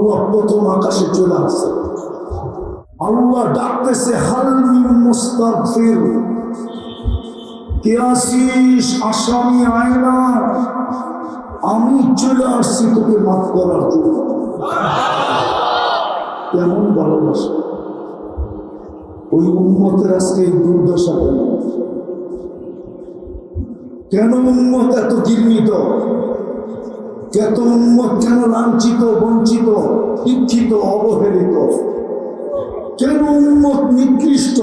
আল্লাহ প্রথম আকাশে চলে আসছে, আল্লাহ ডাকতেছে হাল মিন মুস্তাগফির, কে আসিস আসামি আয়না, আমি চলে আসছি তোকে মাফ করার জন্য। কেমন ভালোবাসা! ওই উম্মতের আজকে এই দুর্দশা কেন? কেন উম্মত এত ঘৃণিত? কেন উম্মত কেন লাঞ্ছিত, বঞ্চিত, শিক্ষিত, অবহেলিত? কেন উম্মত নিকৃষ্ট?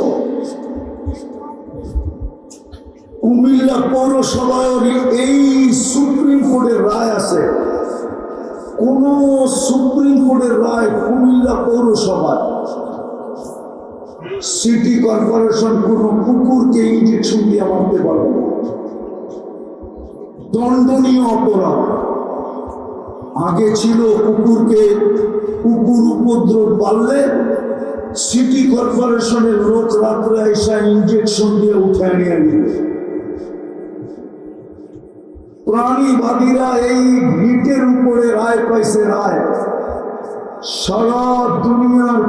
কুমিল্লা পৌরসভায় এই সুপ্রিম কোর্টের রায় আছে, কোন সুপ্রিম কোর্টের রায় কুমিল্লা পৌরসভায় সিটি কর্পোরেশন কোন কুকুরকে ইঞ্জেকশন দিয়ে মারতে পারবে না, দণ্ডনীয় অপরাধ। আগে ছিল কুকুর উপদ্রব বাড়লে সিটি কর্পোরেশনের লোক রাত্রে এসে ইঞ্জেকশন দিয়ে উঠে নিয়ে নিবে। প্রাণীবাদীরা এই ভিটের উপরে রায় পাইছে, রায়। সারা দুনিয়ার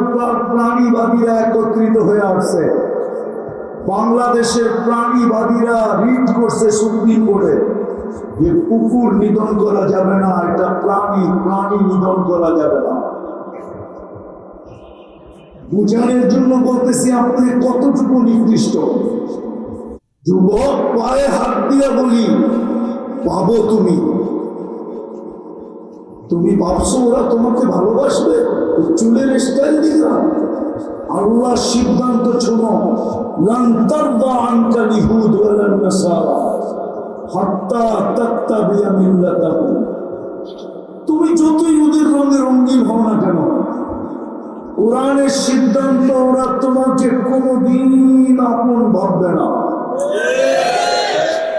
প্রাণীবাদীরা একত্রিত হয়ে আসছে। বাংলাদেশের প্রাণীবাদীরা রিট করছে সুপ্রিম কোর্টে যে কুকুর নিধন করা যাবে না, এটা প্রাণী নিধন করা যাবে না। বুঝানোর জন্য বলতেছি আপনি কতটুকু নির্দিষ্ট। যুবক, পায়ে হাত দিয়ে বলি, পাবো তুমি ভাবছো ওরা তোমাকে ভালোবাসবে? চুলের স্টাইল দিলাম, আল্লাহ সিদ্ধান্ত শোনো, লান তারদা আনকা লিহুদ ওয়ালান নাসারা হাত্তা তাত্তাবিয়া মিল্লাতাহুম। তুমি যতই ওদের রঙে রঙিন হও না কেন, কোরআনের সিদ্ধান্ত ওরা তোমাকে কোনোদিন আপন ভাববে না,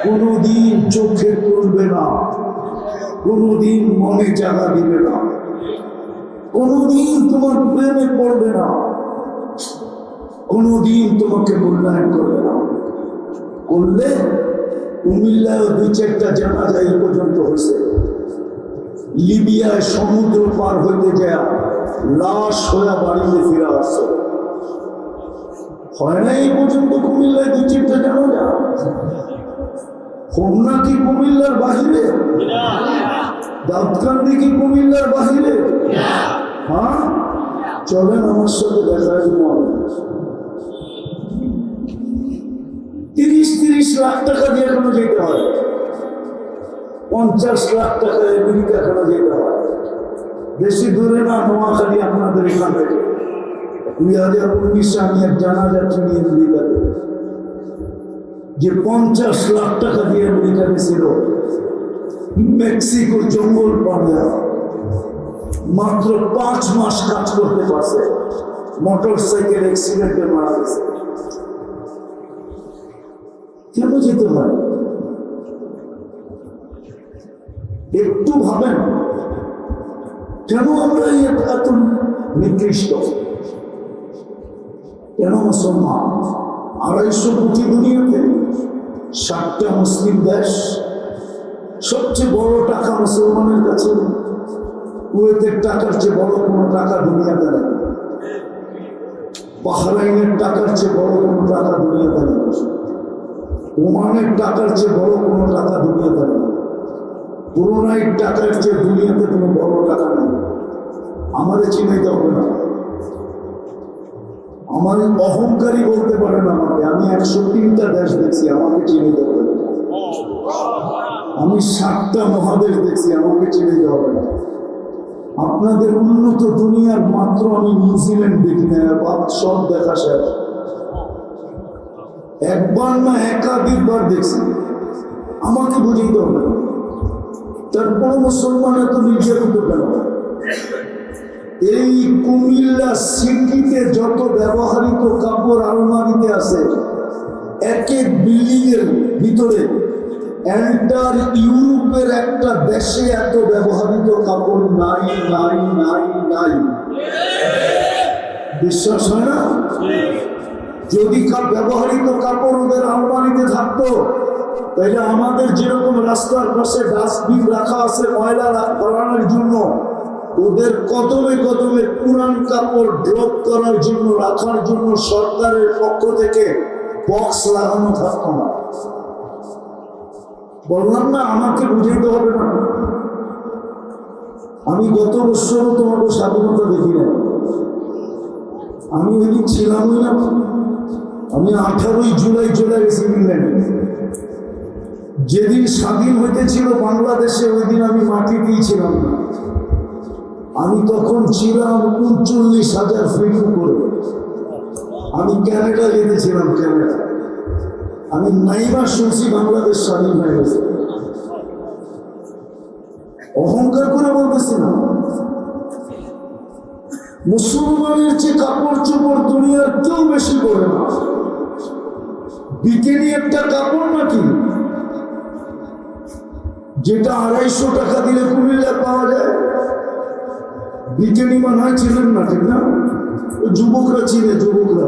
কোনোদিন চোখে তুলবে না, কোনোদিন মনে জায়গা দিবে না, কোনোদিন তোমার প্রেমে পড়বে না, কোনোদিন তোমাকে মূল্যায়ন করবে না। করলে কুমিল্লায় 2-4টা জানাজা এই পর্যন্ত হয়েছে। লিবিয়ায় সমুদ্র পার হইতে যায় লাশ হয়ে বাড়িতে ফিরে আসছে, হয় না এই পর্যন্ত কুমিল্লায় 2-4টা জানাজা? হোমনা কি কুমিল্লার বাহিরে? দাউদকান্দি কি কুমিল্লার বাহিরে? হ্যাঁ, চলেন আমার সাথে দেখা যাবে। 30 লাখ টাকা দিয়ে এখনো যেতে হয়, 50 লাখ টাকা আমেরিকা এখনো যেতে হয়। বেশি দূরে না, নোয়াখালী আপনাদের এখান থেকে 2019 আমি এক জানাজা শুনি আমেরিকাতে, যে 50 লাখ টাকা দিয়ে আমেরিকা গেছিল, মেক্সিকোর জঙ্গল পাড়ে মাত্র 5 মাস কাজ করতে পারছে, মোটর সাইকেল অ্যাক্সিডেন্টে মারা গেছে। কেন যেতে হয়? একটু ভাবেন, কেন আমরা এত নিকৃষ্ট? কেন মুসলমান 250 কোটি দুনিয়াতে, 60টা মুসলিম দেশ, সবচেয়ে বড় টাকা মুসলমানের কাছে। কুয়েতের টাকার চেয়ে বড় কোনো টাকা দুনিয়াতে নেই, বাহরাইনের টাকার চেয়ে বড় কোনো টাকা দুনিয়াতে নেই, ওমানের টাকার চেয়ে বড় কোনো টাকা দুনিয়াতে নেই, ব্রুনাইয়ের টাকার চেয়ে দুনিয়াতে কোনো বড় টাকা নেই। আমাদের চিনাইতে হবে না, আমার অহংকারী বলতে পারেন আমাকে, আমি 103টা দেশ দেখছি, আমাকে চিনাইতে হবে না। আমি 7টা মহাদেশ দেখছি, আমাকে চিনাইতে হবে না। আপনাদের উন্নত দুনিয়ার মাত্র আমি নিউজিল্যান্ড দেখি না, সব দেখা শেষ। একবার না একাধিকবার দেখছি, আমাকে বুঝিতে হবে। তারপর মুসলমান এত নির্যাতিত কেন? এই কুমিল্লা সিটিতে যত ব্যবহৃত কাপড় আলমারিতে আছে, এক এক বিল্ডিং এর ভিতরে এন্টার ইউরোপের একটা দেশে এত ব্যবহৃত কাপড় নাই নাই নাই নাই। বিশ্বাস হয় না? যদি ব্যবহৃত কাপড় ওদের আলমারিতে থাকতো, তাহলে আমাদের যেরকম রাস্তার পাশে ডাস্টবিন রাখা আছে ময়লা ফেলানোর জন্য, ওদের কদমে কদমে পুরান কাপড় ড্রপ করার জন্য, রাখার জন্য সরকারের পক্ষ থেকে বক্স লাগানো থাকতো না। বললাম না, আমাকে বুঝাইতে হবে না। আমি গত বছর তোমাকে স্বাধীনতা দেখি না, আমি ওই দিন ছিলামই না। আমি 18 জুলাই চলে গেছি ইংল্যান্ডে। যেদিন স্বাধীন হইতেছিল বাংলাদেশে, ওই দিন আমি মাটিতেই ছিলাম না। আমি তখন ছিলাম 39,000 ফিট উপরে। আমি ক্যানাডা যেতেছিলাম, ক্যানাডা। আমি নাইবার শুনছি বাংলাদেশ স্বাধীন হয়ে গেছে। অহংকার করে বলতেছি না। মুসলমানের যে কাপড় চোপড় দুনিয়ার কেউ বেশি করে না। বিকেনি একটা কাপড় নাকি যেটা 250 টাকা দিলে কুমিল্লা পাওয়া যায়। বিকেনি বানায় ছিলেন না, ঠিক না? যুবকরা চিনে, যুবকরা।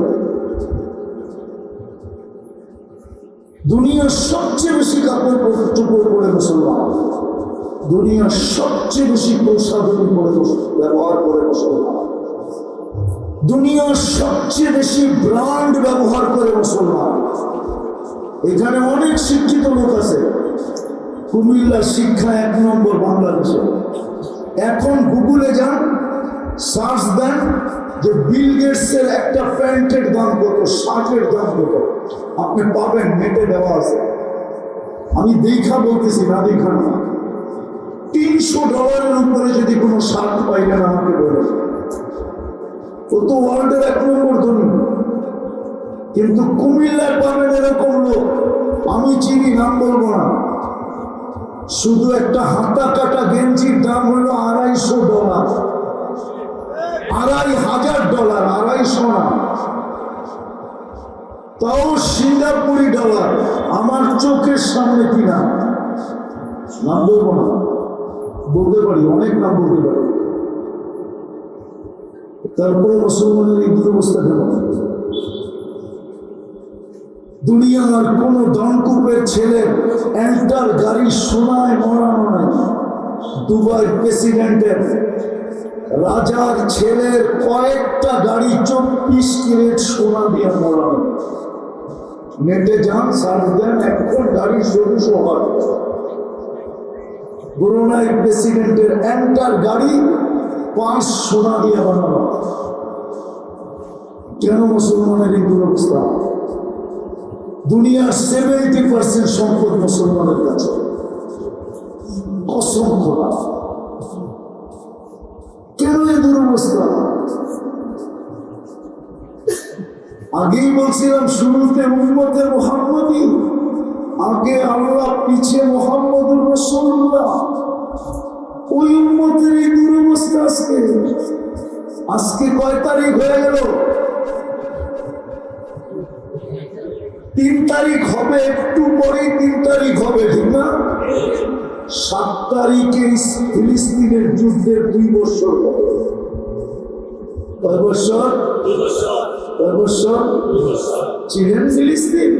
দুনিয়ার সবচেয়ে বেশি কাপড় চোপড় পরে মুসলমান, দুনিয়ার সবচেয়ে বেশি প্রসাধনী করে ব্যবহার করে মুসলমান, দুনিয়ার সবচেয়ে বেশি ব্র্যান্ড ব্যবহার করে মুসলমান। এখানে অনেক শিক্ষিত লোক আছে। কুমিল্লার শিক্ষা 1 নম্বর বাংলাদেশে। এখন গুগলে যান, সার্চ দেন যে বিল গেটসের একটা প্যান্টের দাম কত, শার্টের দাম কত, আপনি পাবেন, নেটে দেওয়া আছে। আমি দেখা বলতেছি, না দেখা না। $300 উপরে যদি কোনো শার্ট পাইলেন আমাকে বলেন। ও তো ওয়ার্ল্ডের 1 নম্বর ধনী। কিন্তু কুমিল্লায় পাবেন এরকম লোক আমি চিনি, নাম বলবো না। শুধু একটা হাতা কাটা গেঞ্জির দাম হলো $250, $2,500, 250 না, তাও সিঙ্গাপুরি ডলার। আমার চোখের সামনে কিনা, নাম বলবো না, বলতে পারি, অনেক নাম বলতে পারি। তারপরে মুসলমানের এই দুরবস্থা কেন? দুনিয়ার কোন দনকুপের ছেলে এন্টার গাড়ি সোনায় মরানো নাই। দুবাই প্রেসিডেন্টের, রাজার ছেলের কয়েকটা গাড়ি 24 ক্যারেট সোনা দিয়ে মরানো। নেটে যান, সার্চ দেন, এখন গাড়ি 1600 হয়। ব্রুনাই প্রেসিডেন্টের এন্টার গাড়ি 5 সোনা দিয়ে বানানো। কেন মুসলমানের এই দুরবস্থা? দুনিয়ার 70% সম্পদ মুসলমানের কাছে, অসংখ্য। কেন এই দুরবস্থা? আগেই বলছিলাম শুরুতে, উম্মতে মুহাম্মদী, আগে আল্লাহ, পিছে মুহাম্মদুর রাসূলুল্লাহ। ওই উম্মতের এই দুরবস্থা আজকে। আজকে কয় তারিখ হয়ে গেল? 3 তারিখ হবে, একটু পরেই 3 তারিখ হবে, ঠিক না? 7 তারিখে ফিলিস্তিনের যুদ্ধের 2 বছর হবে। কয় বছর? 2 বছর। চিনেন ফিলিস্তিন?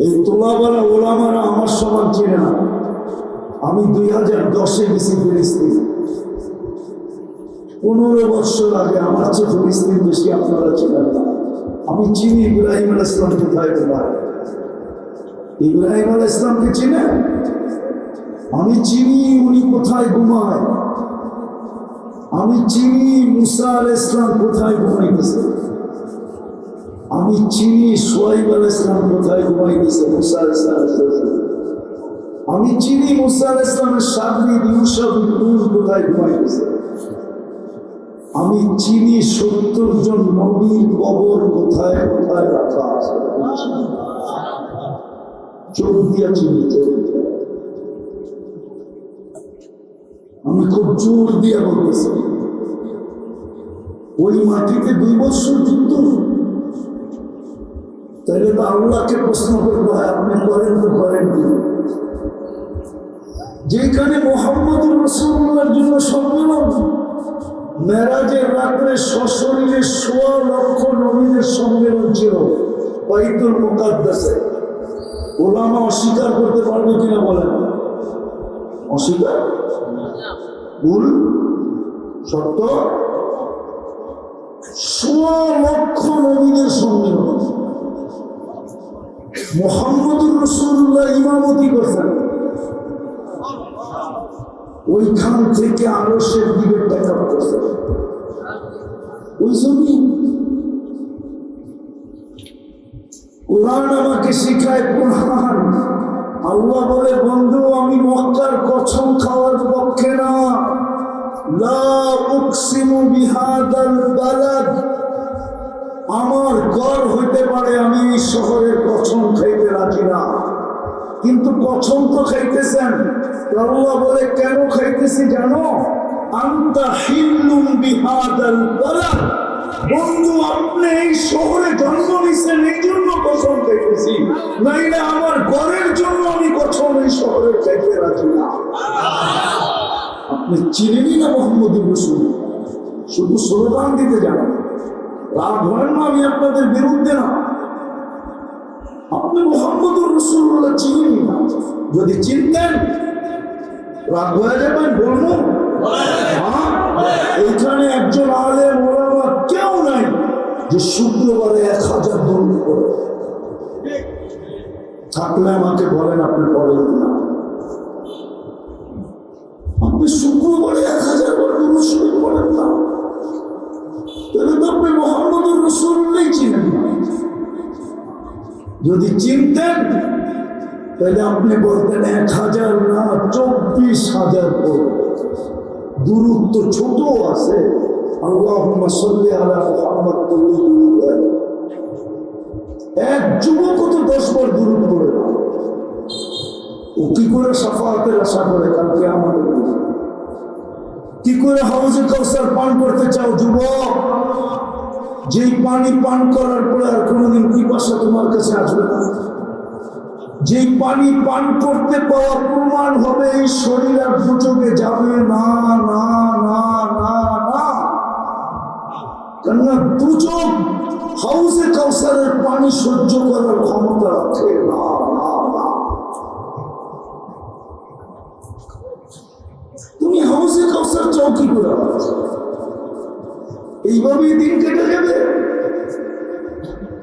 এই তোলাবালা ওলামারা আমার সমান চিনে না। আমি 2010-এ গেছি ফিলিস্তিন। 15 বছর আগে। আমার চেয়ে ফিলিস্তিন বেশি আপনারা চিনেন না। আমি চিনি ইব্রাহিম আলাইহিস সালাম কোথায় ঘুমায়। ইব্রাহিম আলাইহিস সালামকে চিনে? আমি চিনি উনি কোথায় ঘুমায়। আমি চিনি মুসা আলাইহিস সালাম কোথায় ঘুমাইতেছে। আমি চিনি শুআয়ব আলাইহিস সালাম কোথায় ঘুমাইতেছে, মুসা আলাইহিস সালাম। আমি চিনি মুসা আলাইহিস সালামের সাথী ইউসুফ নূর কোথায় ঘুমাইতেছে। আমি চিনি 70 জন নবীর কবর কোথায় কোথায় রাখা আছে। চোখ দিয়া চিনি, আমি খুব জোর দিয়া বলতেছি। ওই মাটিতে 2 বছর যুদ্ধ। তাহলে তো আল্লাহকে প্রশ্ন করবো, আপনি করেন তো করেন কি? যেখানে মুহাম্মদুর রাসূলুল্লাহর জন্য সম্মেলন, মেরাজের রাত্রে সশরীরে 1.25 লক্ষ নবীদের সম্মেলন ছিল বাইতুল মুকাদ্দাসে। ওলামা অস্বীকার করতে পারবে কিনা বলেন? অস্বীকার? ভুল সত্য ১৬ লক্ষ নবীদের সম্মেলন মুহাম্মদুর রাসূলুল্লাহ ইমামতি করছেন। ওইখান থেকে আরশের দিকে দেখা করছেন। ওই জন্য কোরআন আমাকে শিখায়, কোরআন আল্লাহ বলে, বন্ধু আমি মক্কার কসম খাওয়ার পক্ষে না। লা উকসিমু বিহাদাল বালাদ, আমার ঘর হইতে পারে আমি এই শহরের কসম খাইতে রাজি না, কিন্তু কসম তো খাইতেছেন। আল্লাহ বলে, কেন খাইতেছি জানো? আনতা হিল্লুম বিহাদাল বালাদ, বন্ধু আপনি এই শহরে জন্ম নিছেন এই জন্য কসম খাইতেছি, নাইলে আমার ঘরের জন্য আমি কসম এই শহরে খাইতে রাজি না। আপনি চিনেনই না মুহাম্মদুর রাসূল, শুধু স্লোগান দিতে জানেন। রাগ ধরেন না, আমি আপনাদের বিরুদ্ধে না। আপনি মুহাম্মদুর রাসূলুল্লাহ চিনেনই না। যদি চিনতেন রাগ হয়ে যাবেন, বলবো এইখানে একজন আলেম ওলামা কেউ নাই যে শুক্রবারে 1000 দরুদ পড়ে। থাকলে আমাকে বলেন আপনি পড়েন না। আপনি শুক্রবারে 1000 বার দরুদ শরীফ পড়েন না, তাহলে তো আপনি মুহাম্মদুর রাসূলুল্লাহ চিনেন না। যদি চিনতেন তাহলে আপনি বলতেন 1000 না 24,000 পড়ে। দুরূদ তো ছোট আছে, আল্লাহুম্মা সাল্লি আলা মুহাম্মাদ দুরূদ। এক যুবক তো 10 বার দুরূদ পড়ে না। ও কি করে শাফাআতের আশা করে কালকে আমাদের? কি করে হাউজে কাউসার পান করতে চাও যুবক, যেই পানি পান করার পরে আর কোনোদিন পিপাসা তোমার কাছে আসবে না? যেই পানি পান করতে পাওয়া প্রমাণ হবে এই শরীর আর দুচোখে যাবে না, না না না না। কেননা দুচোখ হাউজে কাউসারের পানি সহ্য করার ক্ষমতা রাখে না, না না। তুমি হাউজে কাউসার চাও কি করে? এইভাবেই দিন কেটে যাবে।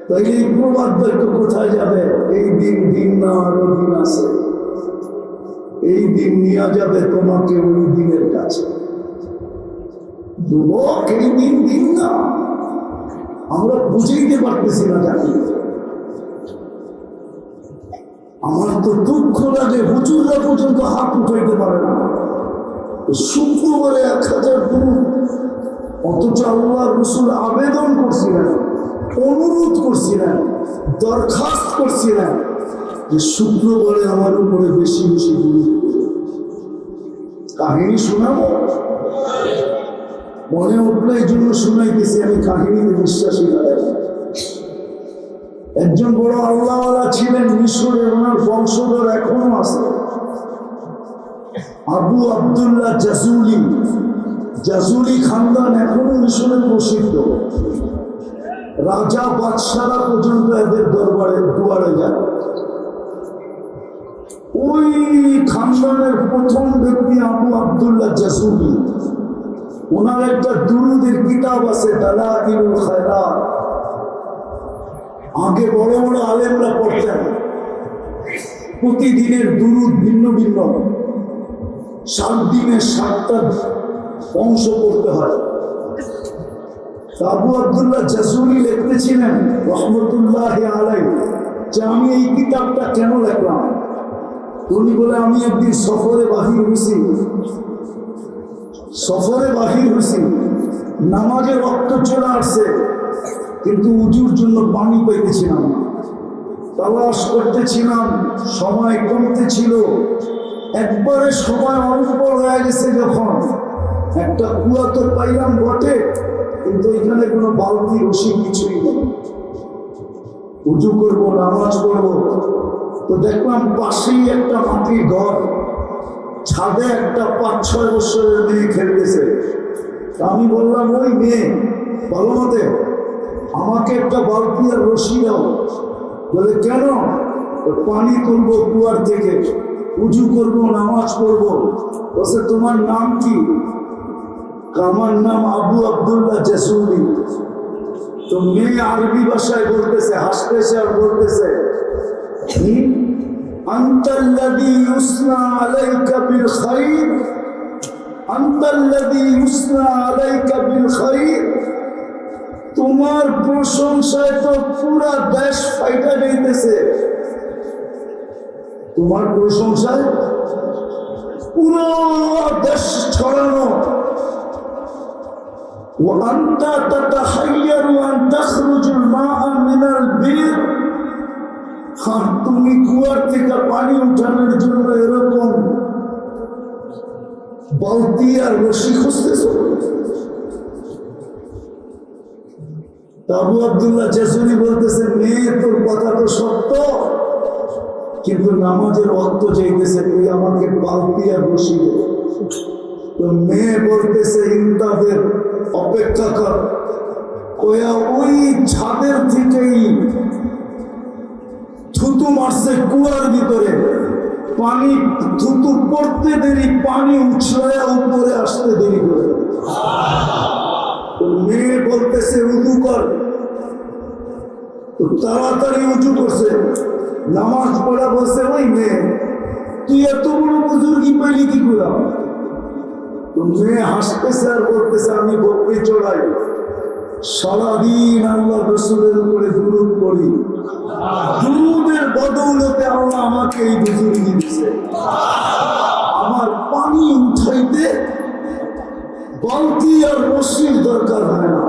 তাইলে এই প্রবাদ বাক্য কোথায় যাবে? এই দিন দিন না, আরো দিন আছে। এই দিন নিয়ে যাবে তোমাকে ওই দিনের কাছে। যুবক, এই দিন দিন না, আমরা বুঝাইতে পারতেছি না জানি। আমার তো দুঃখ লাগে, হুজুররা পর্যন্ত হাত উঠাইতে পারে না। শুক্রবারে 1000 দরুদ, অথচ আল্লাহ রাসূল আবেদন করছিলেন, অনুরোধ করছিলেন, দরখাস্ত করছিলেন যে শুক্রবারে আমার উপরে বেশি বেশি দরুদ পড়ো। কাহিনী শোনাবো, মনে উঠলো এই জন্য শুনাইতেছি। আমি কাহিনীতে বিশ্বাসী হয়। একজন বড় আল্লাহওয়ালা ছিলেন মিশরে, ওনার বংশধর এখনো আছে, আবু আব্দুল্লাহ জাজুলি। জাজুলি খানদান এখনো মিশরে প্রসিদ্ধ। রাজা বাদশারা পর্যন্ত এদের দরবারে দুয়ারে যায়। ওই খানদানের প্রথম ব্যক্তি আবু আব্দুল্লাহ জাজুলি। ওনার একটা দুরুদের কিতাব আছে, দালাইলুল খায়রাত। আগে বড় বড় আলেমরা পড়তেন। প্রতিদিনের দুরুদ ভিন্ন ভিন্ন, 7 দিনে 7টা অংশ পড়তে হয়। আবু আব্দুল্লাহ জাজুলি লিখতেছিলেন রহমতুল্লাহি আলাইহি যে আমি এই কিতাবটা কেন লিখলাম। উনি বলে, আমি একদিন সফরে বাহির হয়েছি, নামাজে রক্ত চলে আসছে, কিন্তু উজুর জন্য পানি পাইতেছিলাম, তালাশ করতেছিলাম, সময় কমতেছিল। একবারে সময় অল্প হয়ে গেছে, যখন একটা কুয়া তো পাইলাম বটে, কিন্তু এখানে কোনো বালতি রশি কিছুই নেই। উজু করবো, নামাজ পড়বো, তো দেখলাম পাশেই একটা মাটির ঘর, ছাদে একটা 5-6 বছরের মেয়ে খেলতেছে। আমি বললাম, ওই মেয়ে ভালো মতে আমাকে একটা বালতি আর রশি দাও। বলে, কেন? পানি তুলবো কুয়ার থেকে। উজু করবো, নামাজ পড়বো। বলছে তোমার নাম কি? আমার নাম আবু আব্দুল্লাহ জাসুরি। তো মেয়ে আরবি ভাষায় বলতেছে, হাসতেছে আর বলতেছে আনতাল্লাযী ইউসনা আলাইকা বিল খাইর, আনতাল্লাযী ইউসনা আলাইকা বিল খাইর। তোমার প্রশংসায় তো পুরা দেশ ফাইটা যাইতেছে। তোমার প্রশংসায় পুরো দেশ ছড়ানো। وأنت تتخير أن تخرج الماء من البئر। তুমি কুয়ার থেকে পানি উঠানোর জন্য এরকম বালতি আর রশি খুঁজতেছো। আবু আব্দুল্লাহ জাসুরি বলতেছে মেয়ে তোর কথা তো সত্য, কিন্তু নামাজের অর্থ চাইতেছে তুই আমাকে বালতি আর রশি দে। তো মেয়ে বলতেছে ইন্তাদের অপেক্ষা কর। ওই ছাদের থেকেই থুতু মারছে কুয়ার ভিতরে। পানি থুতু পড়তে দেরি, পানি উছলায়া উপরে আসতে দেরি করে। মেয়ে বলতেছে উজু কর। তাড়াতাড়ি উজু করছে, নামাজ পড়া বসে। ওই মেয়ে তুই এত বড় বুজুর্গি পাইলি কি করে? মেয়ে হাসতেছে আর বলতেছে আমি বকরি চড়াই, সারাদিন আল্লাহ রসুলের উপরে দুরূদ পড়ি, দুরূদের বদৌলতে আল্লাহ আমাকে এই বুজুর্গি দিয়েছে। আমার পানি উঠাইতে বালতি আর রশির দরকার হয় না।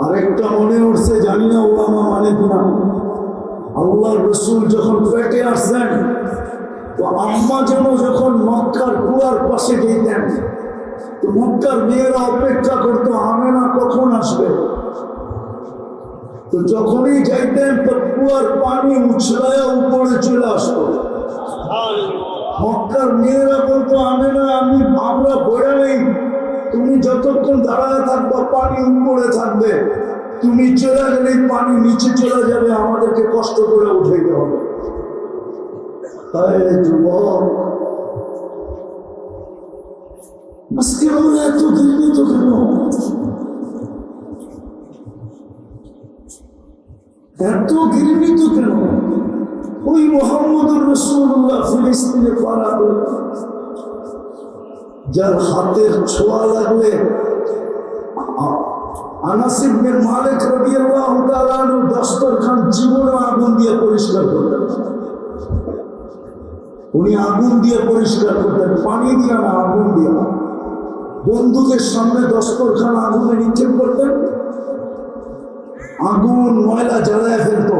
আরেকটা মনে উঠছে, জানি না ওলামা মানে কিনা, আল্লাহ রসুল যখন পেটে আসছেন তো আম্মা যেন যখন মক্কার কুয়ার পাশে যেতেন তো মক্কার মেয়েরা অপেক্ষা করতো আমেনা কখন আসবে। তো যখনই যাইতেন তো কুয়ার পানি উছলায়া উপরে চলে আসতো। মক্কার মেয়েরা বলতো আমেনা আমরা বয়ে নেই, তুমি যতক্ষণ দাঁড়ায় থাকবা পানি উপরে থাকবে, তুমি চলে গেলেই পানি নিচে চলে যাবে, আমাদেরকে কষ্ট করে উঠাইতে হবে। যুবক আজকে আমরা এত ঘৃণিত কেন? এত ঘৃণিত কেন? ওই মুহাম্মদুর রাসূলুল্লাহ ফিলিস্তিনে পাড়া যার হাতের ছোঁয়া লাগলে আনাস ইবনে মালিক রাদিয়াল্লাহু তাআলা আনহু দস্তরখান জীবনে আগুন দিয়ে পরিষ্কার করতেন। উনি আগুন দিয়ে পরিষ্কার করতেন, পানি দিয়ে না, আগুন দিয়ে। বন্ধুদের সামনে দস্তরখান আগুনে নিক্ষেপ করতেন, আগুন ময়লা জ্বালায় ফেলত।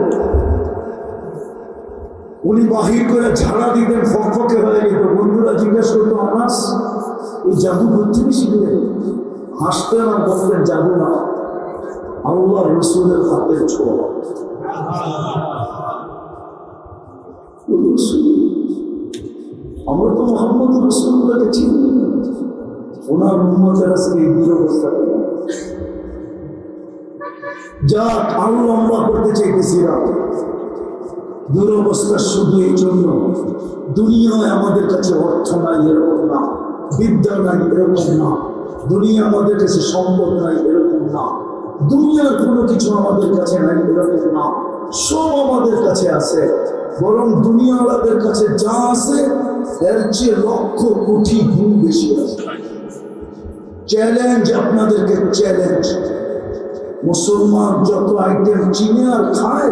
উনি বাহির করে ঝাড়া দিতেন, ফকফকে হয়ে যেত। বন্ধুরা জিজ্ঞেস করতো আনাস এই জাদু করতে শিখলেন? হাসতেন আর বলতেন জাদু না, আল্লাহ রসুলের হাতের ছোঁয়া। আমরা তো মোহাম্মদ রাসূলুল্লাহকে চিনি, ওনার উম্মতের আজকে এই দুরবস্থা। যা আরো লম্বা করতে চাইতেছিলাম, দুরবস্থা শুধু এই জন্য দুনিয়ায় আমাদের কাছে অর্থ নাই এরকম না, বিদ্যা নাই এরকম না, দুনিয়া আমাদের কাছে সম্পদ নাই এরকম না, দুনিয়ার কোনো কিছু আমাদের কাছে নাই এরকম না, সব আমাদের কাছে আছে। বরং দুনিয়াওয়ালাদের কাছে যা আছে এর চেয়ে লক্ষ কোটি গুণ বেশি আছে। চ্যালেঞ্জ, আপনাদেরকে চ্যালেঞ্জ, মুসলমান যত আইটেম চিনে আর খায়,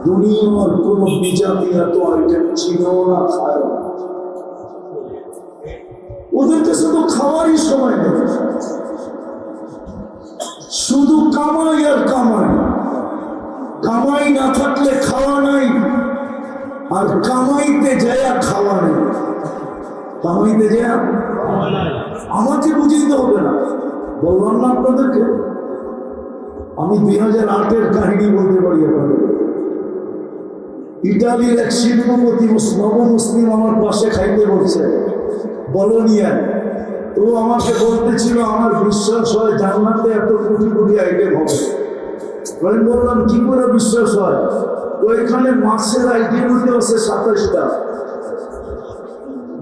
দুনিয়ার কোন বিজাতি এত আইটেম চিনেও না, খায়। ওদের কাছে তো খাওয়ারই সময় নেই, শুধু কামাই আর কামাই। কামাই না থাকলে খাওয়া নাই, আর কামাইতে যায় খাওয়া নেই। কামাইতে যায় আমাকে বুঝিতে হবে না, বললাম না আপনাদেরকে। আমি 2008-এর কাহিনী বলতে পারি আপনাদের। ইটালির এক শিল্পপতি নবমুসলিম আমার পাশে খাইতে বলছে বলোনিয়ায়। তো আমাকে বলতেছিল আমার বিশ্বাস হয় জান্নাতে এত কোটি কোটি আইটেম হবে। আমি বললাম কি করে বিশ্বাস হয়? ওইখানে মাসের আইটেম আছে 27টা।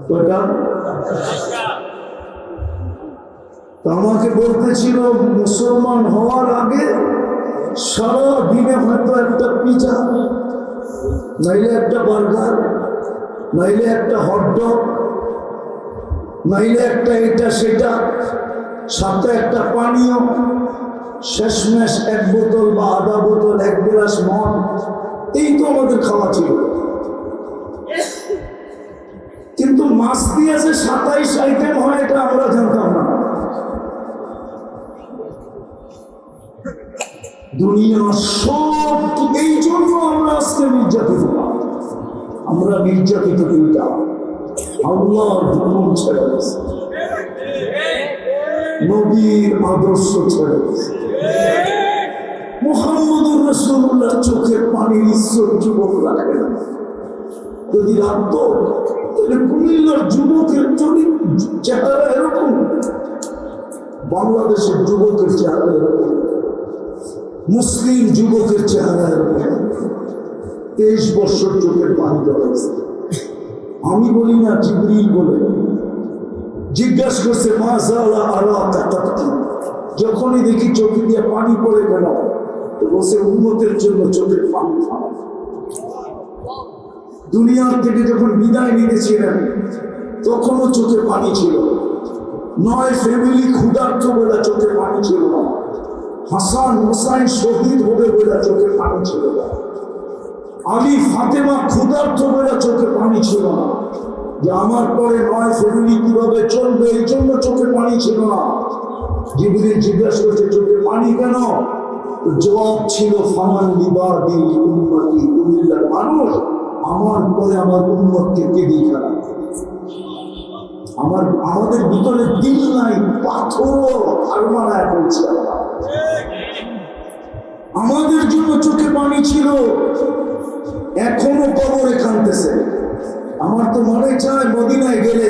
কয়টা? আমাকে বলতেছিল মুসলমান হওয়ার আগে সারা দিনে হয়তো একটা পিজা, নাইলে একটা বার্গার, নাইলে একটা হটডগ, নাইলে একটা এটা সেটা, সাথে একটা পানীয়, শেষমেশ 1 বোতল বা আধা বোতল, 1 গ্লাস মদ। এই তো আমাদের খাওয়া ছিল। কিন্তু মাছ দিয়ে যে 27 আইটেম হয় এটা আমরা জানতাম না। দুনিয়ার সব, এই জন্য আমরা আজকে নির্যাতিত। আমরা নির্যাতিত দুইটা, আল্লাহর হুকুম ছেড়ে গেছে, নবীর আদর্শ ছেড়ে গেছে, মুহাম্মদুর রাসূলুল্লাহ চোখের পানির ইজ্জত যুবক রাখে না। যদি রাখতো তাহলে কুমিল্লার যুবকের চেহারা এরকম, বাংলাদেশের যুবকের চেহারা এরকম, মুসলিম যুবকের চেহারা এরকম। 23 বছর চোখের পানি ধরেছে। আমি বলি না, জিবরিল বলে। জিজ্ঞাসা করছে মা জালা আলা তাকাতি, যখনই দেখি চোখে দিয়ে পানি পড়ে গেল তো বসে উম্মতের জন্য চোখের পানি থামে। দুনিয়ার থেকে যখন বিদায় নিতেছিলেন তখনও চোখে পানি ছিল। 9 ফ্যামিলি ক্ষুধার্ত বলে চোখে পানি ছিল না। হাসান হুসাইন শহীদ হবে বলে চোখে পানি ছিল না। আলী ফাতেমা ক্ষুধার্ত বলে চোখে পানি ছিল না। যে আমার পরে 9 ফ্যামিলি কিভাবে চলবে এই জন্য চোখে পানি ছিল না। জিবরিল জিজ্ঞাসা করছে চোখে পানি কেন? জবাব ছিল ফামান লিবাদি উম্মতি, কুমিল্লার মানুষ আমার পরে আমার উম্মতকে কে দিয়ে আমাদের ভিতরে দিল নাই, পাথরও হারমানায় করছে। আমাদের জন্য চোখে পানি ছিল, এখনো কবরে কাঁদতেছে। আমার তো মনে চায় মদিনায় গেলে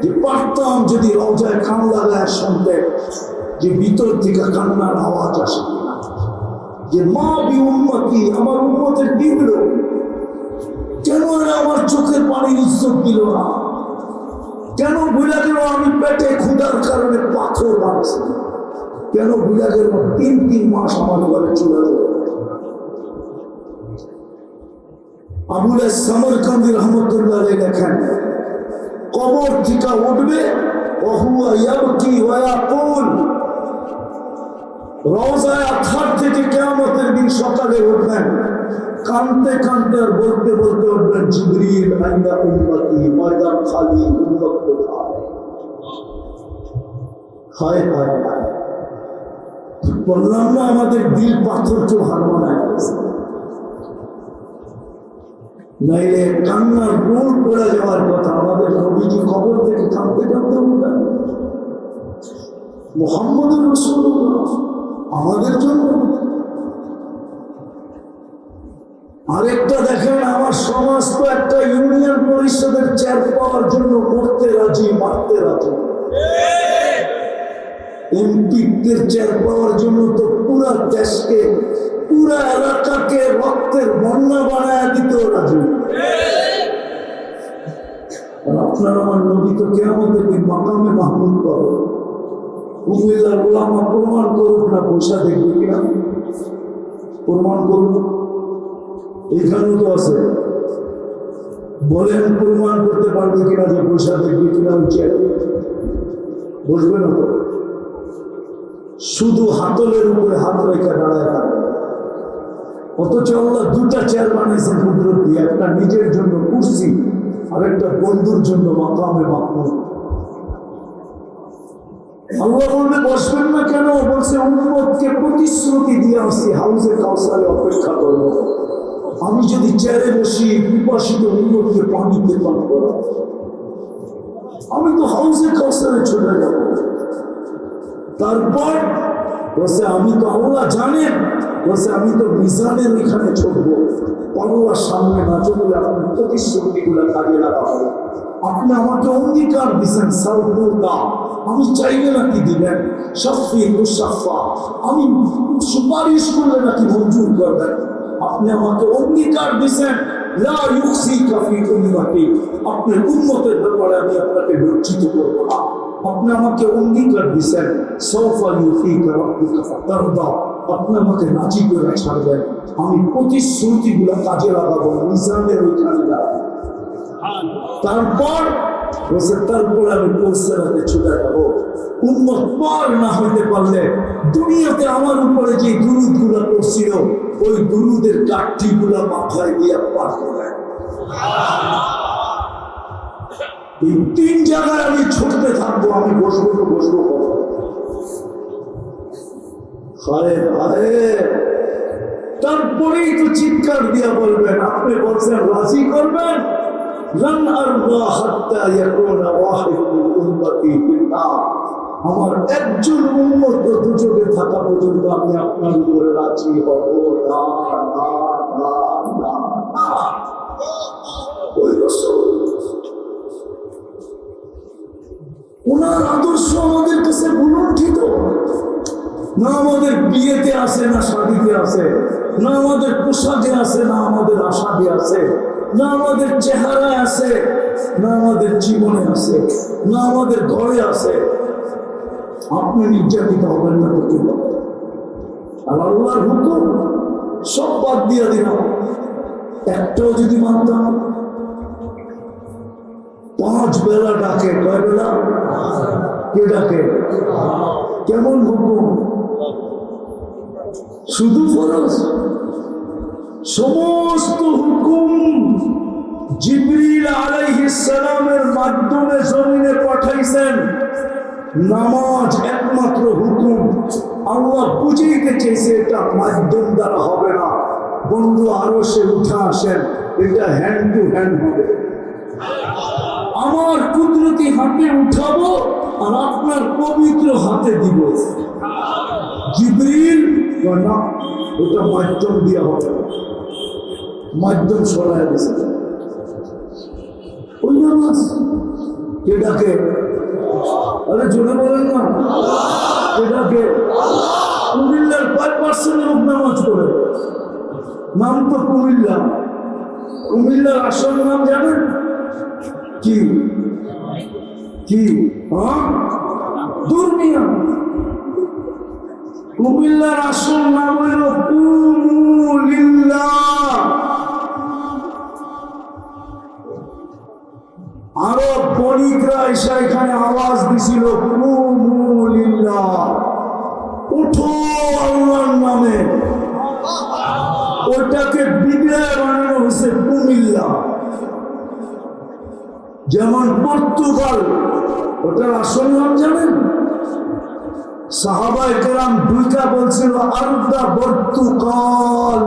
যে পারতাম যদি রওজায় কান লাগায় শুনতে, যে ভিতর থেকে কান্নার আওয়াজ আসে, যে মা বি উম্মতি, আমার উম্মতের বিগড় কেন এরা আমার চোখের পানি ইজ্জত দিল না? কেন ভুলে গেল আমি পেটে ক্ষুধার কারণে পাথর বাঁধছি? কেন ভুলে গেল 3 মাস আমার ঘরে চলে গেল? আবুল সামরকান্দি রহমতুল্লাহ লেখেন, কবর থেকে উঠবে ওহুয়া ইয়াবকি ওয়া ইয়াকুল, রওজায়ে আতহার থেকে কিয়ামতের দিন সকালে উঠবেন, কাঁদতে কাঁদতে আর বলতে বলতে উঠবেন জিবরিল আইনা উম্মতি, ময়দান খালি, উম্মত কোথায়? হায় হায় হায়, বললাম না আমাদের দিল পাথরকে হারমানায় গেছে। নাইলে কান্নার রোল পড়ে যাওয়ার কথা। আমাদের নবীজি কবর থেকে কাঁদতে কাঁদতে উঠবেন, মুহাম্মদুর রাসূলুল্লাহ আমাদের জন্য। আরেকটা দেখেন, আমার সমাজ তো একটা ইউনিয়ন পরিষদের চেয়ার পাওয়ার জন্য করতে রাজি, মারতে রাজি। এমপিদের চেয়ার পাওয়ার জন্য তো পুরা দেশকে, পুরা এলাকাকে রক্তের বন্যা বানায় দিতেও রাজি। আপনার আমার নবী তো কিয়ামতের দিন মাকামে মাহমুদ করে। কুমিল্লার ওলামা প্রমাণ করুক না, পয়সা দেখবে কিনা? প্রমাণ করুন, এইখানেও তো আছে। বলেন প্রমাণ করতে পারবে কিনা যে পয়সা দেখবে কিনা? বসবে না তো, শুধু হাতলের উপরে হাত রেখে দাঁড়ায় থাকবে। অথচ আল্লাহ 2টা চেয়ার বানিয়েছেন কুদরত দিয়ে, একটা নিজের জন্য কুরসি আর একটা বন্ধুর জন্য মাকামে মাহমুদ। আল্লাহ বলবে বসবেন না কেন? বলছে উম্মতকে প্রতিশ্রুতি দিয়ে আসছি হাউজে কাউসারে অপেক্ষা করব। আমি যদি চেয়ারে বসি পিপাসিত উম্মতকে পানিতে পান করা, আমি তো হাউজে কাউসারে চলে যাব। তারপর বলছে আমি তো, আল্লাহ জানেন, বলছে আমি তো মিজানের এখানে চলবো। আল্লাহর সামনে না চললে আপনি প্রতিশ্রুতিগুলো কাজে লাগাবো। আপনি আমাকে অঙ্গীকার দিচ্ছেন সাউদা, আমি চাইলে নাকি দিবেন, শাফি মুসাফা, আমি সুপারিশ করলে নাকি মঞ্জুর করবেন। আপনি আমাকে অঙ্গীকার দিয়েছেন লা ইউসিকা ফি উম্মতি, আপনার উম্মতের ব্যাপারে আমি আপনাকে লজ্জিত করব না। আপনি আমাকে অঙ্গীকার দিয়েছেন সাউফা ইউতিকা রাব্বুকা ফাতারদা, আপনি আমাকে রাজি করে ছাড়বেন, আমি প্রতিশ্রুতিগুলো কাজে লাগাবো, মিজানের ওইখানে লাগাবো। তারপর আমি পৌঁছাতে ছুটে যাবো। উম্মত পার না হইতে পারলে দুনিয়াতে আমার উপরে যে দুরুদ গুলা করছিল ওই দুরুদের কাঠি গুলা মাথায় দিয়ে পার করে। এই 3 জায়গায় আমি ছুটতে থাকবো, আমি বসবো তো বসবো করবো। হায় হায়, তারপরেই তো চিৎকার দিয়া বলবেন, আপনি বলছেন রাজি করবেন লান আরদা হাত্তা ইয়াকুনা ওয়াহিদুল উম্মতি ফিন্নার, আমার একজন উম্মত দুজনে থাকা পর্যন্ত আমি আপনার উপরে রাজি হব না না না না না। ওই রাসূল ওনার আদর্শ আমাদের কাছে বুলন্দিত না, আমাদের বিয়েতে আছে না শাদীতে আছে, না আমাদের পোশাকে আছে না আমাদের আশাকে আছে, না আমাদের চেহারায় আছে না আমাদের জীবনে আছে, না আমাদের ঘরে আছে। আপনি নির্যাতিত হবেন না তো কেউ, আর আল্লাহর হুকুম সব বাদ দিয়ে দিলাম। একটাও যদি মানতাম, 5 বেলা ডাকে, কয় বেলা? কে ডাকে? কেমন হুকুম? শুধু ফরজ? সমস্ত হুকুম জিবরিল আলাইহিস সালামের মাধ্যমে জমিনে পাঠাইছেন। নামাজ একমাত্র হুকুম, আল্লাহ বুঝাইতে চেয়েছে এটা মাধ্যম দ্বারা হবে না, বন্ধু আরো সে উঠা আসেন, এটা হ্যান্ড টু হ্যান্ড হবে। আমার কুদরতি হাতে উঠাবো আর আপনার পবিত্র হাতে দিব। জিবরিল না, ওটা মাধ্যম দিয়া হবে, মাধ্যম সরাই দিয়েছে। ওই নামাজ কে ডাকে? আরে জোরে বলেন না, কে ডাকে? কুমিল্লার 5% লোক নামাজ পড়ে। নাম তো কুমিল্লা, কুমিল্লার আসল নাম জানেন কি? কি? হ্যাঁ, দুর্মিয়া। কুমিল্লার আসল নাম হইল কুমু লিল্লাহ। আরো বণিকরা এসে এখানে আওয়াজ দিছিল কুমু লিল্লাহ, উঠো আল্লাহর নামে। ওটাকে বিদায় বানানো হয়েছে কুমিল্লা। যেমন পর্তুগাল, ওটার আসল নাম জানেন? সাহাবায়ে কেরাম দুইটা বলছিল, আরদা পর্তুগাল,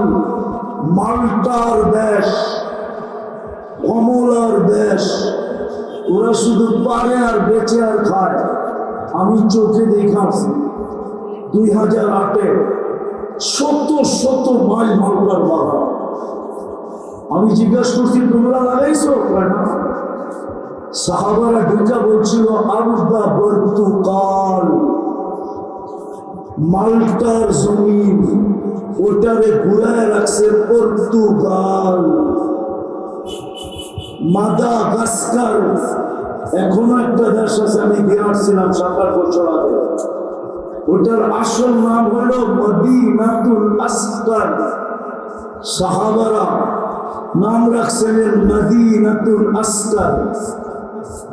মাল্টার দেশ, কমলার দেশ। ওরা শুধু পারে আর বেচে আর খায়। আমি চোখে দেখাচ্ছি 2008-এ শত শত মাইল মাল্টার বাগান। আমি জিজ্ঞাসা করছি তোমরা লাগাইছো? না। সাহাবারা দুইটা বলছিল আরদা পর্তুগাল, মাল্টার জমিন, ওটারে ঘুরায় রাখছে পর্তুগাল। মাদাগাস্কার এখনো একটা দেশ আছে, আমি গিয়ে আসছিলাম 7-8 বছর আগে। ওটার আসল নাম হলো মদিনাতুল আসকার। সাহাবারা নাম রাখছেন মদিনাতুল আসকার,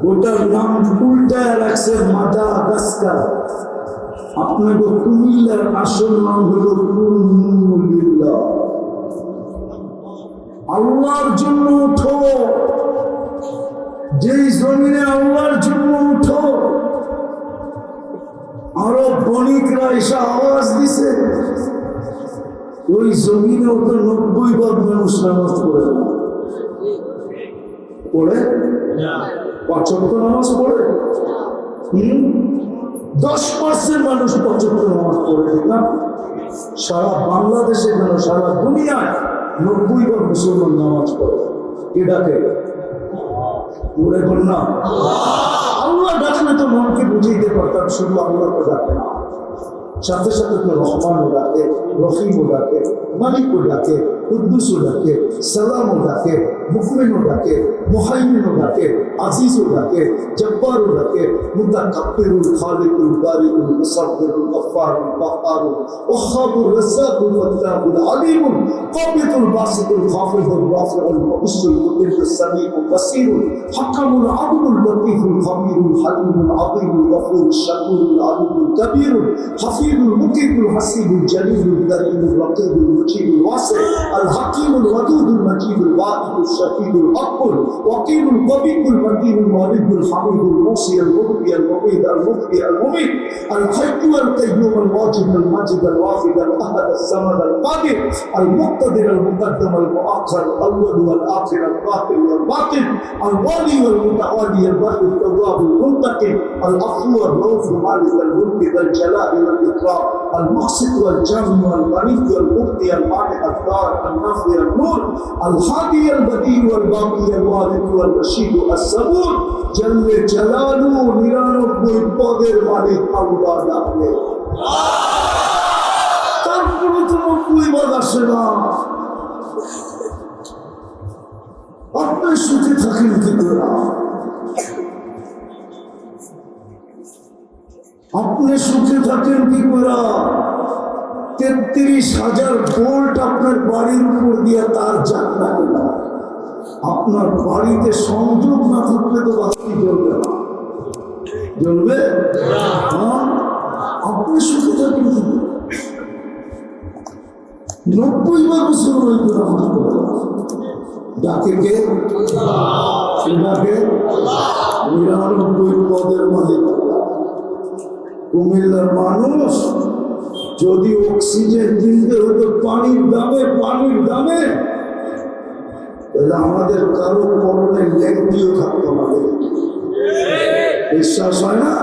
ওটার নাম উল্টায় রাখছে মাদাগাস্কার। আপনাদের কুমিল্লার আসল নাম হলো কুমিল্লা। আল্লাহর জন্য উঠো, যেই জমিনে আল্লাহর জন্য উঠো। আরো বণিকরা এসে আওয়াজ দিছে, ওই জমিনেও তো 90% মানুষ নামাজ পড়ে না। পড়ে 5 ওয়াক্ত নামাজ পড়ে। 10% মানুষ 5 ওয়াক্ত নামাজ পড়ে, ঠিক না? সারা বাংলাদেশে কেন, সারা দুনিয়ায় 90% মুসলমান নামাজ পড়ে। কে ডাকে? পড়ে বল না। আল্লাহ ডাকলে তো মনকে বুঝাইতে পারতাম, শুধু আল্লাহকে ডাকে না। সাথে সাথে তো রহমানও ডাকে, রহিমও ডাকে, মালিকও ডাকে, কুদ্দুসও ডাকে, সালামও ডাকে, মুকমিনও ডাকে, মুহাইমিনও ডাকে, আজিজও ডাকে, জব্বারও ডাকে, মুতাকাব্বিরুল খালিকুল বারিকুল মুসাব্বিরুল গফফারুল কাহ্হারুল ওয়াহ্হাবুর রাজ্জাকুল ফাত্তাহুল আলিমুল কাবিদুল বাসিতুল খাফিদুল রাফিউল মুবিসুল মুকিরুস সামিউল বাসীরুল হাকামুল আদলুল লতীফুল খবীরুল হালিমুল আযীমুল গফুরুশ শাকুরুল আলিমুল কবীরুল হাফিজুল মুকিবুল হাসিবুল জলিলুল কারীমুল রকিবুল মুজিবুল ওয়াসি আল হাকিমুল ওয়াদুদুল মাজিদুল ওয়াহিদুল শাহীদুল হকুল ওয়াকিলুল কবিরুল মাতিনুল মালিকুল হামিদুল মুসিল মুবদি আল মুমিদ আল মুফতি আল মুমিত আল হাইয়্যু আল কাইয়্যুম আল ওয়াজিদ আল মাজিদ আল ওয়াফিদ আল আহাদ আল সামাদ আল কাদির আল মুক্তাদির আল মুকদ্দাম আল মুআখখার আল আউয়াল ওয়াল আখির আল যাহির ওয়াল বাতিন আল ওয়ালি ওয়াল মুতাওয়ালি আল বার আল তাওয়াব আল মুনতাকিম আল আফু ওয়াল রউফ মালিক আল মুলক আল জালাল ওয়াল ইকরাম আল মুহসিন ওয়াল জামি ওয়াল গনিয় ওয়াল মুফতি আল মানি আল দার আল নাফি আল নূর আল হাদি আল বদি ওয়াল বাকি আল ওয়ারিদ ওয়াল রশিদ আল সাবুর জল্লে জালালু 99 পদের মালিক আল্লাহ ডাকে। তারপরে তো 90 বার আসে না। আপনি সুখে থাকেন কি করে? আপনি সুখে থাকেন কি করে? 33,000 ভোল্ট আপনার বাড়ির উপর দিয়ে তার যাক না কেন? আপনার বাড়িতে সংযোগ না থাকলে তো বাতি জ্বলবে না। জ্বলবে? হ্যাঁ, আপনি সুখে থাকেন কি করে? 90 বার বছর হইতে ডাকে কে? ডাকে 99 পদের মালিক। কুমিল্লার মানুষ যদি অক্সিজেন কিনতে হতো পানির দামে তাহলে আমাদের কারো পরনে ল্যাংটিও থাকতো না। বিশ্বাস হয় না?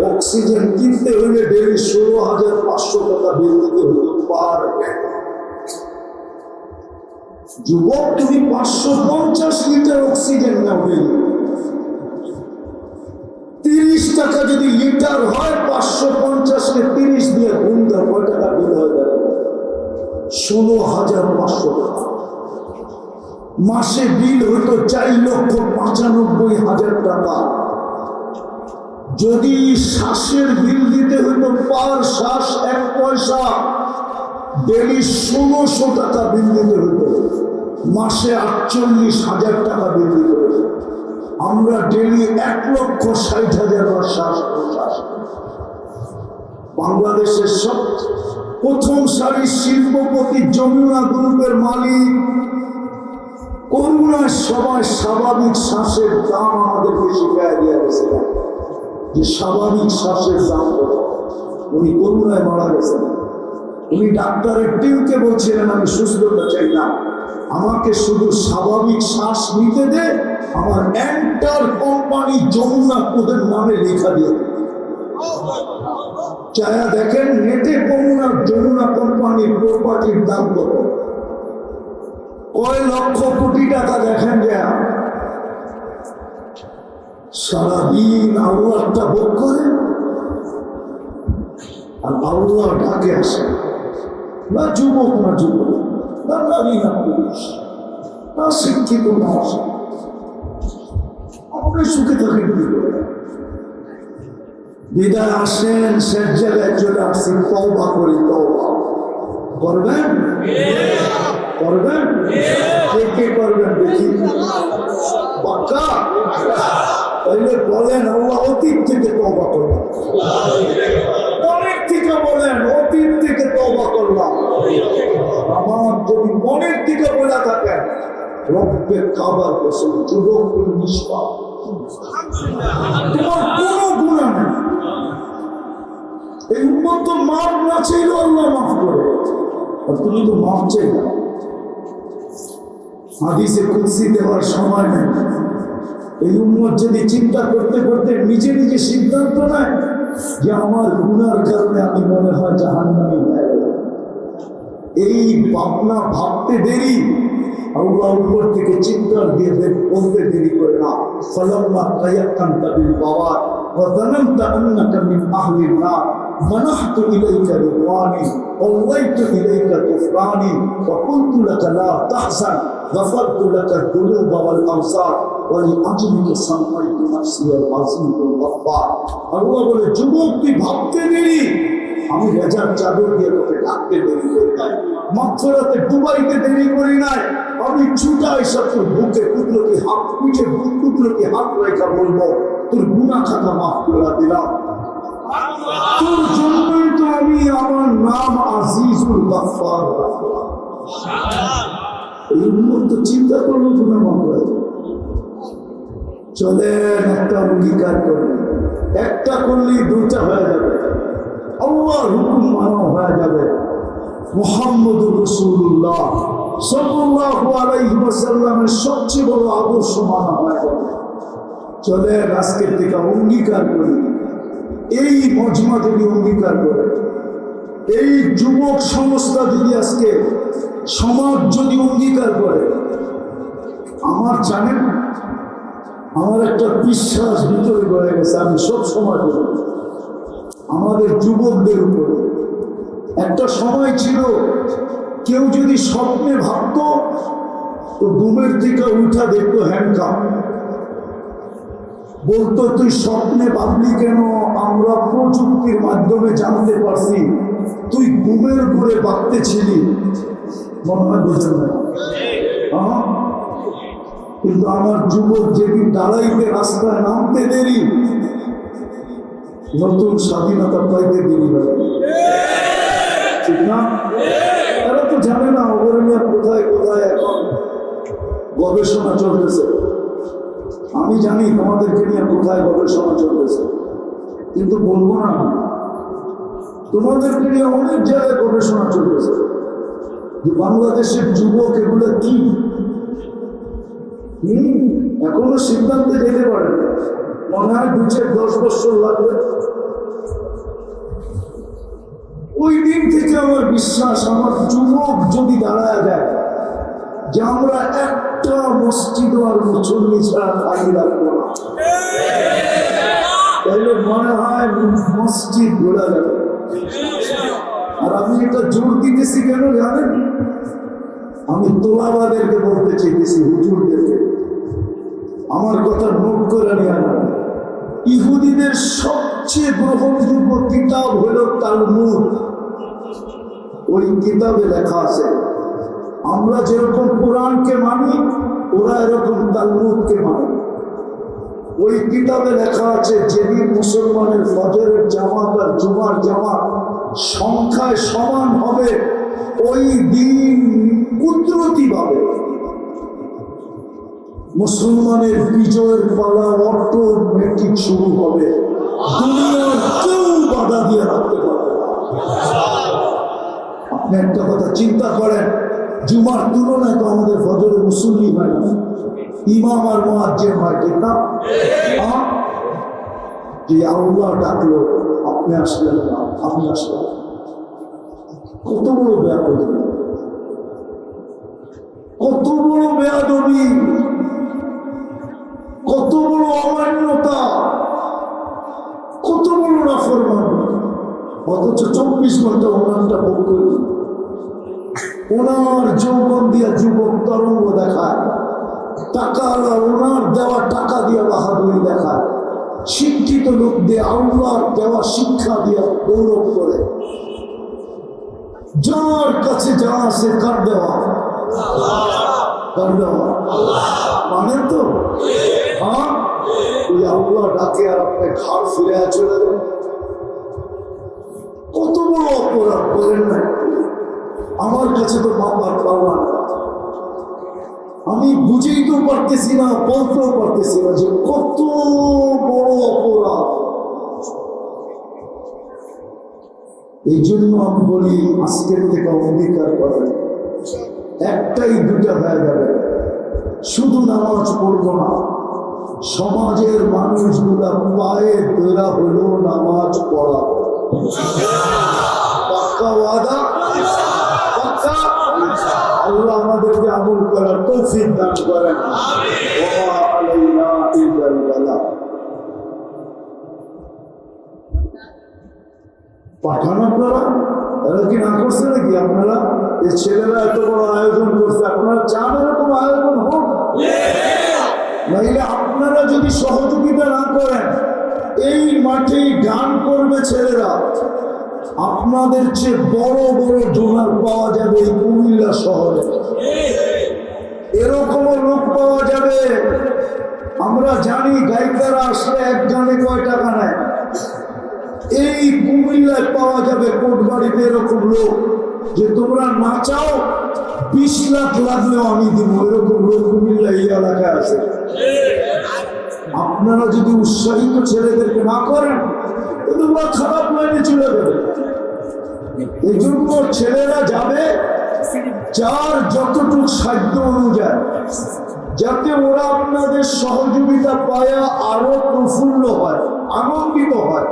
অক্সিজেন কিনতে হলে ডেলি 16,500 টাকা বিল দিতে হতো পার ডে। যুবক, তুমি 550 লিটার অক্সিজেন নাও ডেলি, 30 টাকা যদি লিটার হয়, 550-কে 30 দিয়ে গুণ দাও, কয় টাকা বিল হয়ে যাবে? 16,500 টাকা। মাসে বিল হতো 4,95,000 টাকা। যদি শ্বাসের বিল দিতে হতো পার শ্বাস 1 পয়সা, ডেলি 1600 টাকা বিল দিতে হতো, মাসে 48,000 টাকা বিল দিতে হতো। আমরা ডেলি 1,60,000 বার শ্বাস প্রশ্বাস। বাংলাদেশের সব প্রথম সারির শিল্পপতি যমুনা গ্রুপের মালিক, করুণার সবাই স্বাভাবিক শ্বাসের দাম আমাদেরকে শিখাই দিয়ে গেছিলেন যে স্বাভাবিক শ্বাসের দাম কত। উনি করুণায় মারা গেছেন। উনি ডাক্তারের টিমকে বলছিলেন, আমি সুস্থতা চাই না, আমাকে শুধু স্বাভাবিক শ্বাস নিতে দে, আমার এন্টার কোম্পানি যমুনা ওদের নামে লেখা দিয়ে। চায়া দেখেন নেটে যমুনা কোম্পানির প্রপার্টির দাম কত, কয় লক্ষ কোটি টাকা। দেখেন যে সারাদিন আল্লাহটা ভোগ করে আর আল্লাহ ডাকে আসে। না যুবক, না যুবক, না নারী, না পুরুষ, না শিক্ষিত, না অশিক্ষিত, আপনি সুখে থাকেন কি করে? বিদায় আসেন, শেষ জায়গায় চলে আসছি, তওবা করি। তওবা করবেন? করবেন? কে করবেন দেখি? পাক্কা? তাইলে বলেন, আল্লাহ অতীত থেকে তওবা করলাম। মনের থেকে বলেন, অতীত থেকে তওবা করলাম। আমার যদি মনের থেকে বলে থাকেন, রব্বে কাবার কসম, যুবক তুমি নিষ্পাপ, তোমার কোনো গুনাহ নেই। এই উম্মত তো মাফ না চাইলেও আল্লাহ মাফ করে, আর তুমি তো মাফ চাই না। হাদিসে কুদসি দেওয়ার সময় নেই। এই উম্মত যদি চিন্তা করতে করতে নিজে নিজে সিদ্ধান্ত নেয় যে আমার গুনার কারণে আমি মনে হয় জাহান্নামে, এই ভাবনা ভাবতে দেরি আল্লাহ উপর থেকে চিৎকার দিয়ে বলতে দেরি করে না, ফালাম্মা তায়াক্কানতা বিল বাওয়ার ওয়া যানানতা আন্নাকা মিন আহলিন নার মানাহতু ইলাইকা রিদওয়ানি ওয়াল্লাইতু ইলাইকা গুফরানি ওয়া কুনতু লাকা লা তাহজান غفرت لك الذنوب والأوزار ولأجلك سميت نفسي العزيز الغفار। আল্লাহ বলে, যুবক তুই ভাবতে দেরি, আমি রেজার চাদর দিয়ে তোকে ডাকতে দেরি করি নাই, মাগফিরাতে ডুবাইতে দেরি করি নাই, আমি ছুটা এসে তোর বুকে কুদরতি হাত, পিঠে কুদরতি হাত রেখা বলবো তোর গুনাহ খাতা মাফ করে দিলাম। তোর জন্যই তো আমি আমার নাম আজিজুল গফফার রাখলাম। এই মুহূর্তে চিন্তা করলো গুনাহ মাফ করে দেব। চলেন একটা অঙ্গীকার করবেন, একটা করলেই দুটা হয়ে যাবে, আল্লাহর হুকুম মানা হয়ে যাবে, মুহাম্মদুর রাসূলুল্লাহ সাল্লাল্লাহু আলাইহি ওয়াসাল্লামের সবচেয়ে বড় আদর্শ মানা হয়ে যাবে। চলেন আজকের থেকে অঙ্গীকার করি, এই মজমা যদি অঙ্গীকার করে, এই যুবক সংস্থা যদি আজকে সমাজ যদি অঙ্গীকার করে, আমার জানেন আমার একটা বিশ্বাস ভিতরে গড়ে গেছে, আমি সব সময় বলি আমাদের যুবকদের উপরে। একটা সময় ছিল কেউ যদি স্বপ্নে ভাবতো তো ঘুমের থেকে উঠা দেখতো হ্যান্ডকাপ, বলতো তুই স্বপ্নে ভাবলি কেন, আমরা প্রযুক্তির মাধ্যমে জানতে পারছি তুই ঘুমের ঘুরে ভাবতে ছিলি। মনে হয় বোঝেন না? কিন্তু আমার যুবক যেদিন দাঁড়াইতে রাস্তায় নামতে দেরি, নতুন স্বাধীনতা পাইতে দেরি হবে, ঠিক না? তারা তো জানে না ওগুলো নিয়ে কোথায় কোথায় এখন গবেষণা চলতেছে। আমি জানি তোমাদেরকে নিয়ে কোথায় গবেষণা চলতেছে, কিন্তু বলবো না। তোমাদেরকে নিয়ে অনেক জায়গায় গবেষণা চলতেছে যে বাংলাদেশের যুবক এগুলো কি, এখনো সিদ্ধান্তে যেতে পারে, মনে হয় 2-10 বছর লাগবে। ওই দিন থেকে আমার বিশ্বাস, আমার যুবক যদি দাঁড়ায় যায় যে আমরা একটা মসজিদ আর মুসল্লি ছাড়া খালি রাখবো না, তাহলে মনে হয় মসজিদ ঘোরা যাবে। আর আমি এটা জোর দিতেছি কেন জানেন? আমি তোলাবাদেরকে বলতে চাইতেছি, হুজুরদেরকে, আমার কথা নোট করে নেওয়া যাবে। ইহুদিদের সবচেয়ে গ্রহণযোগ্য কিতাব হল তালমুদ। ওই কিতাবে লেখা আছে আমরা যেরকম কোরআনকে মানি, ওরা এরকম তালমুদকে মানে। ওই কিতাবে লেখা আছে যেদিন মুসলমানের ফজরের জামাত আর জুমার জামাত সংখ্যায় সমান হবে, ওই দিন কুদরতিভাবে মুসলমানের বিজয়ের পালা অটোমেটিক শুরু হবে, দুনিয়ার কেউ বাধা দিয়ে রাখতে পারবে না। আপনি একটা কথা চিন্তা করেন, জুমার তুলনায় তো আমাদের ফজরে মুসল্লি হয় না, ইমাম আর মুয়াজ্জিন হয়, ঠিক না? যে আল্লাহ ডাকলো, আপনি আসলেন না, আপনি আসলেন, কত বড় বেয়াদবি, কত বড় বেয়াদবি, কত বড় অমান্যতা, কত বড় নাফরমানি। অথচ 24 ঘন্টা ওনারটা ভোগ করি, ওনার যৌবন দিয়া যুবক তরঙ্গ দেখায়, টাকা ওনার দেওয়া টাকা দিয়া বাহাদুরি দেখায়, শিক্ষিত লোক দিয়ে আল্লাহর দেওয়া শিক্ষা দিয়া গৌরব করে। যার কাছে যা আছে কার দেওয়া, কার দেওয়া মানে তো, হ্যাঁ, ওই আল্লাহ ডাকে আর আপনি ঘাড় ফিরে চলে যাবেন। কত বড় অপরাধ করেন না? আমার কাছে তো বাবার পাওয়া না, আমি বুঝেইতেও পারতেছি না, বলতেও পারতেছি না যে কত বড় অপরাধ। এই জন্য আমি বলি আজকের থেকে অঙ্গীকার করেন, একটাই দুটা হয়ে যাবে, শুধু নামাজ পড়বো না, সমাজের মানুষগুলা পায়ে ধরা হলেও নামাজ পড়া। পাক্কা ওয়াদা, পাক্কা। আল্লাহ আমাদেরকে আমল করার পাঠান আপনারা, এরা কি না করছে নাকি? আপনারা এই ছেলেরা এত বড় আয়োজন করছে, আপনারা চান এরকম আয়োজন হোক? নাইলে আপনারা যদি সহযোগিতা না করেন, এই মাঠেই গান করবে ছেলেরা, আপনাদের চেয়ে বড় বড় ডোনার পাওয়া যাবে এই কুমিল্লা শহরে, এরকমও লোক পাওয়া যাবে। আমরা জানি গায়িকারা আসলে এক গানে কয় টাকা নেয়, এই কুমিল্লায় পাওয়া যাবে কোটবাড়িতে এরকম লোক যে তোমরা নাচাও 20 লাখ লাগলেও আমি দিব, এরকম লোক কুমিল্লা এই এলাকায় আছে। আপনারা যদি উৎসাহিত ছেলেদেরকে না করেন, তোমরা খারাপ লাইনে চলে যাবে। এই জন্য ছেলেরা যাবে যার যতটুকু সাধ্য অনুযায়ী, যাতে ওরা আপনাদের সহযোগিতা পায় আরো প্রফুল্ল হয়, আনন্দিত হয়,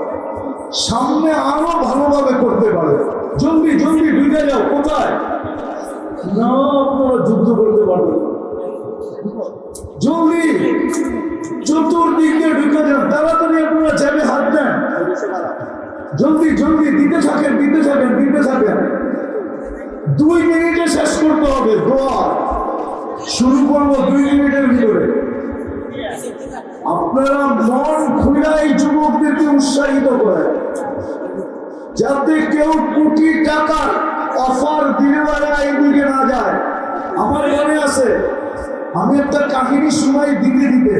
সামনে আরো ভালোভাবে করতে পারে। জলদি জলদি ঢুকে যাও। কোথায়? না, আপনারা যুদ্ধ করতে পারবেন, জলদি চতুর্দিকে ঢুকে যান, তাড়াতাড়ি আপনারা যাবে, হাত দেন, জলদি জলদি দিতে থাকেন, দিতে থাকেন, দিতে থাকেন। 2 মিনিটে শেষ করতে হবে। দোয়া শুরু করবো 2 মিনিটের ভিতরে। আপনারা মন খুলে এই যুবকদেরকে উৎসাহিত করেন, যাতে কেউ কোটি টাকার অফার দিলে এইদিকে না যায়। আমার মনে আছে, আমি একটা কাহিনী শোনাই দিতে দিতে,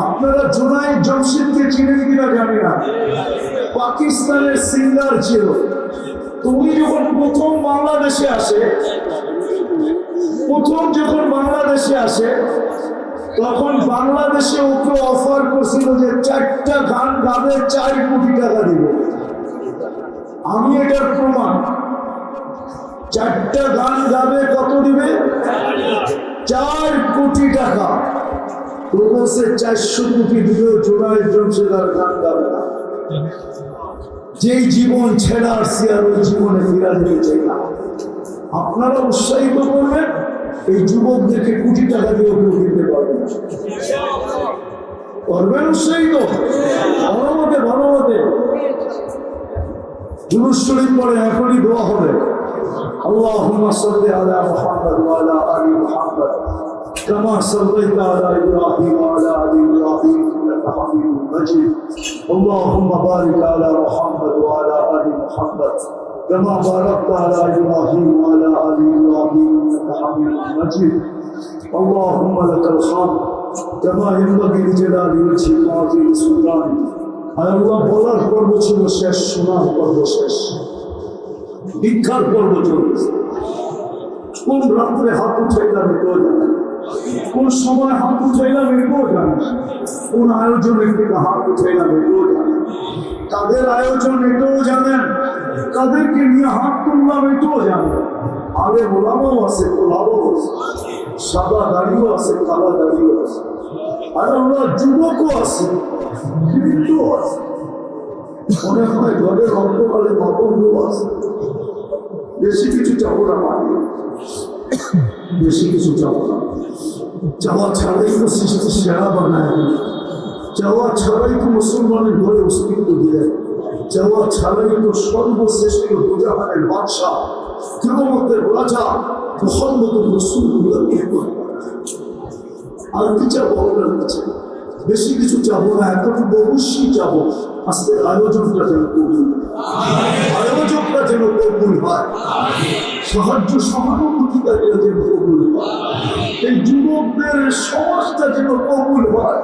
আপনারা জোনাই জমশেদকে চিনেন কিনা জানি না, পাকিস্তানের সিঙ্গার ছিল। তুমি যখন প্রথম বাংলাদেশে আসে, তখন বাংলাদেশে ওকে অফার করছিল যে 4টা গান গাবে 4 কোটি টাকা দিব। আমি এটার প্রমাণ। 4টা গান গাবে কত দিবে? 4 কোটি টাকা। তো বলছে 400 কোটি দিলেও জোড়ায় জমশেদার গান গাবে না। যেই জীবন ছেড়ে আসছি আর ওই জীবনে ফিরা দিতে চাই না। আপনারা উৎসাহিত করবেন, এই যুবকদেরকে কোটি টাকা দিয়েও কেউ দিতে পারবেন, করবেন উৎসাহিত ভালো মতে, ভালো মতে। দুরূদ শরীফ পড়ে, এখনই দোয়া হবে। আল্লাহুম্মা সাল্লি আলা মুহাম্মাদ ওয়া আলা আলি মুহাম্মাদ কামা সাল্লাইতা আলা ইব্রাহিম ওয়া আলা আলি ইব্রাহিম ইন্নাকা হামিদুম মাজিদ। আল্লাহুম্মা বারিক আলা মুহাম্মাদ ওয়া আলা আলি মুহাম্মাদ কামা বারাকতা আলা ইব্রাহিম ওয়া আলা আলি ইব্রাহিম ইন্নাকা হামিদুম মাজিদ। আল্লাহুম্মা লাকাল হামদ কামা ইয়ানবাগি লিজালালি ওয়াজহিকা ওয়া আযীমি সুলতানিক। আল্লাহ বলার পর্ব ছিল শেষ, শোনার পর্ব শেষ, ভিক্ষার পর্ব চলছে। কোন রাত্রে হাত উঠাইলাম এটাও জানেন, কোন সময় হাত উঠাইলাম এটাও জানেন, কোন আয়োজনের থেকে হাত উঠাইলাম এটাও জানেন, কাদের আয়োজন এটাও জানেন, কাদেরকে নিয়ে হাত তুললাম এটাও জানেন। আরে ওলামাও আছে, ওলামাও আছে, সাদা দাড়িও আছে, কালা দাড়িও আছে, আর আমরা যুবকও আছে, কিন্তু আছে, মনে হয় ঘরের অন্তকালে মাতঙ্গ আছে। বেশি কিছু চাবো না, মানে বেশি কিছু চাবো না। চাওয়া ছাড়াই তো সৃষ্টি সেরা বানায়, চাওয়া ছাড়াই তো মুসলমানের ঘরে অস্তিত্ব দিয়ে, চাওয়া ছাড়াই তো সর্বশ্রেষ্ঠ দুজাহানের বাদশাহ কিয়ামতের রাজা মুহাম্মদুর রাসূলুল্লাহ বিয়ে করে। আর কি চাবো আপনার কাছে? বেশি কিছু চাবো না, এতটুকু অবশ্যই চাবো আজকের আয়োজনটা যেন কবুল, আয়োজকরা যেন কবুল হয়, সাহায্য সহানুভূতিকারীরা যেন কবুল হয়, এই যুবকদের সমাজটা যেন কবুল হয়,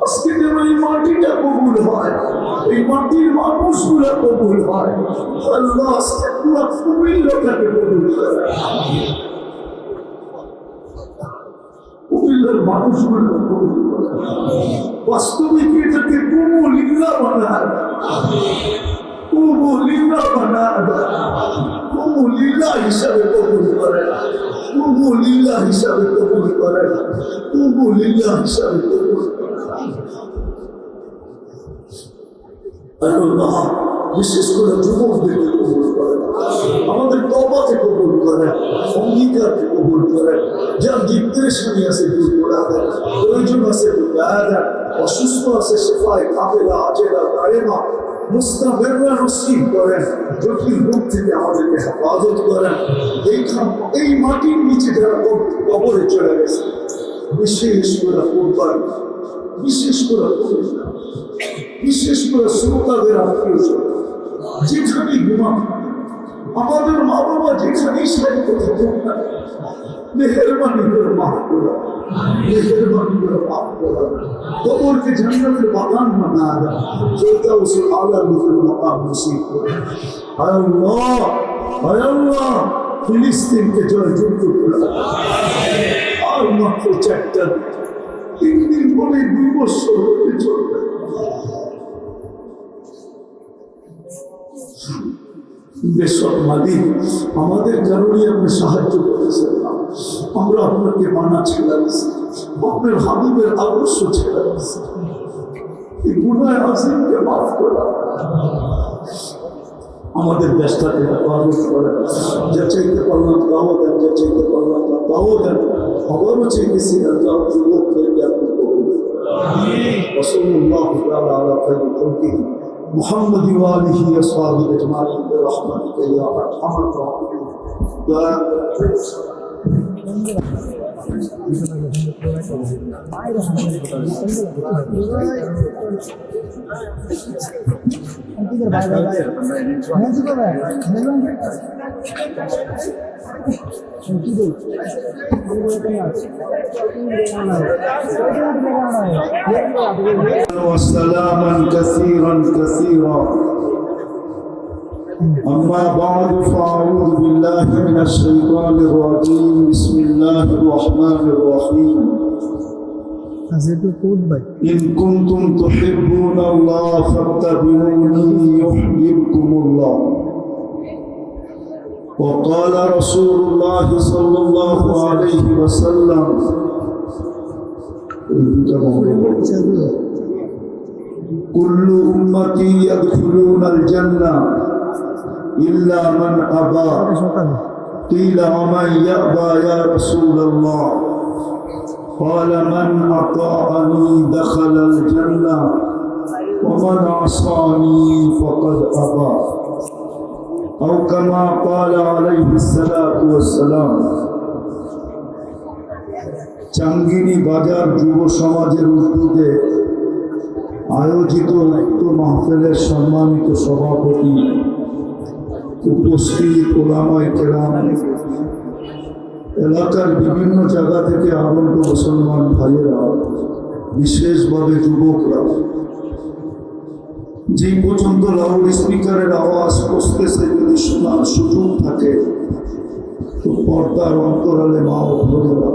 আজকে যেন এই মাটিটা কবুল হয়, এই মাটির মানুষগুলা কবুল হয়। আল্লাহ আজকে পুরো কুমিল্লাটাকে কবুল করে, কুমিল্লার মানুষগুলো কবুল করে, বাস্তবিক এটাকে কুমুলিল্লাহ বানায়, কুমুলিল্লাহ বানায়, কুমুলিল্লাহ হিসাবে কবুল করে, কুমুলিল্লাহ হিসাবে কবুল করে, কুমুলিল্লাহ হিসাবে কবুল করে। আল্লাহ বিশেষ করে যুবকদেরকে কবুল করে। আমাদের তওবাকে কবুল করেন, অঙ্গীকারকে কবুল করেন। যার ডিপ্রেশনে আছে দূর করে দেন, প্রয়োজন আছে দূর দেন, অসুস্থ আছে শেফায়ে কামেলা আজেলা কায়েমা মুস্তামেররা নসিব করেন, জটিল রোগ থেকে আমাদেরকে হেফাজত করেন। এই মাটির নিচে যারা কবরে চলে গেছে, বিশেষ করে কোরবান, বিশেষ করে বিশেষ করে শ্রোতাদের আত্মীয় যেখানে ঘুমা, আমাদের মা বাবা যেখানেই সাহিত্য মেহেরবানি করে মাফ করা, মেহেরবানি করে মাফ করা, কবরকে জান্নাতের বাগান বানা দেয়, যেটা উসুল আলা নূরের মাকাম নসিব করে। হায় আল্লাহ, হায় আল্লাহ, ফিলিস্তিনকে জয়যুক্ত করে। আর মাত্র 4টা 3 দিন পরে 2 বছর হতে চলবে। বেশক মালিক, আমাদের কারণে আপনি সাহায্য করেছেন, আমরা আপনাকে মানা ছেড়ে দিচ্ছি, আপনার হাবিবের আদর্শ ছেড়ে দিচ্ছি। এই গুনাহ আজিমকে মাফ করা, আমাদের দেশটাকে হেফাজত করে। যা চাইতে পারলাম তাও দেন, যা চাইতে পারলাম তাও দেন। আবারও চাইতেছি যাও যুবকদেরকে আপনি করুন। রাসূলুল্লাহ তাআলা আলা খায়রি খালকিহি মুহাম্মদ ওয়া আলিহি ওয়া সাহবিহি আজমাইন বিরহমাতিকা ইয়া আরহামার রাহিমিন। وسلاما كثيرا كثيرا. أما بعد فأعوذ بالله من الشيطان الرجيم. بسم الله الرحمن الرحيم. إن كنتم تحبون الله فاتبعوني يحببكم الله. وقال رسول الله صلى الله عليه وسلم كل أمتي يدخلون الجنة إلا من أبى. قيل ومن يأبى يا رسول الله؟ قال من أطاعني دخل الجنة ومن عصاني فقد أبى. أو كما قال عليه الصلاة والسلام. চাঙ্গিনী বাজার যুব সমাজের উদ্যোগে আয়োজিত উক্ত মাহফিলের সম্মানিত সভাপতি, উপস্থিত ওলামায়ে কেরাম, এলাকার বিভিন্ন জায়গা থেকে আগত মুসলমান ভাইয়েরা, বিশেষভাবে যুবকরা, যে পর্যন্ত লাউড স্পিকারের আওয়াজ পৌঁছতেছে যদি শোনার সুযোগ থাকে তো পর্দার অন্তরালে মা ও বোনেরা,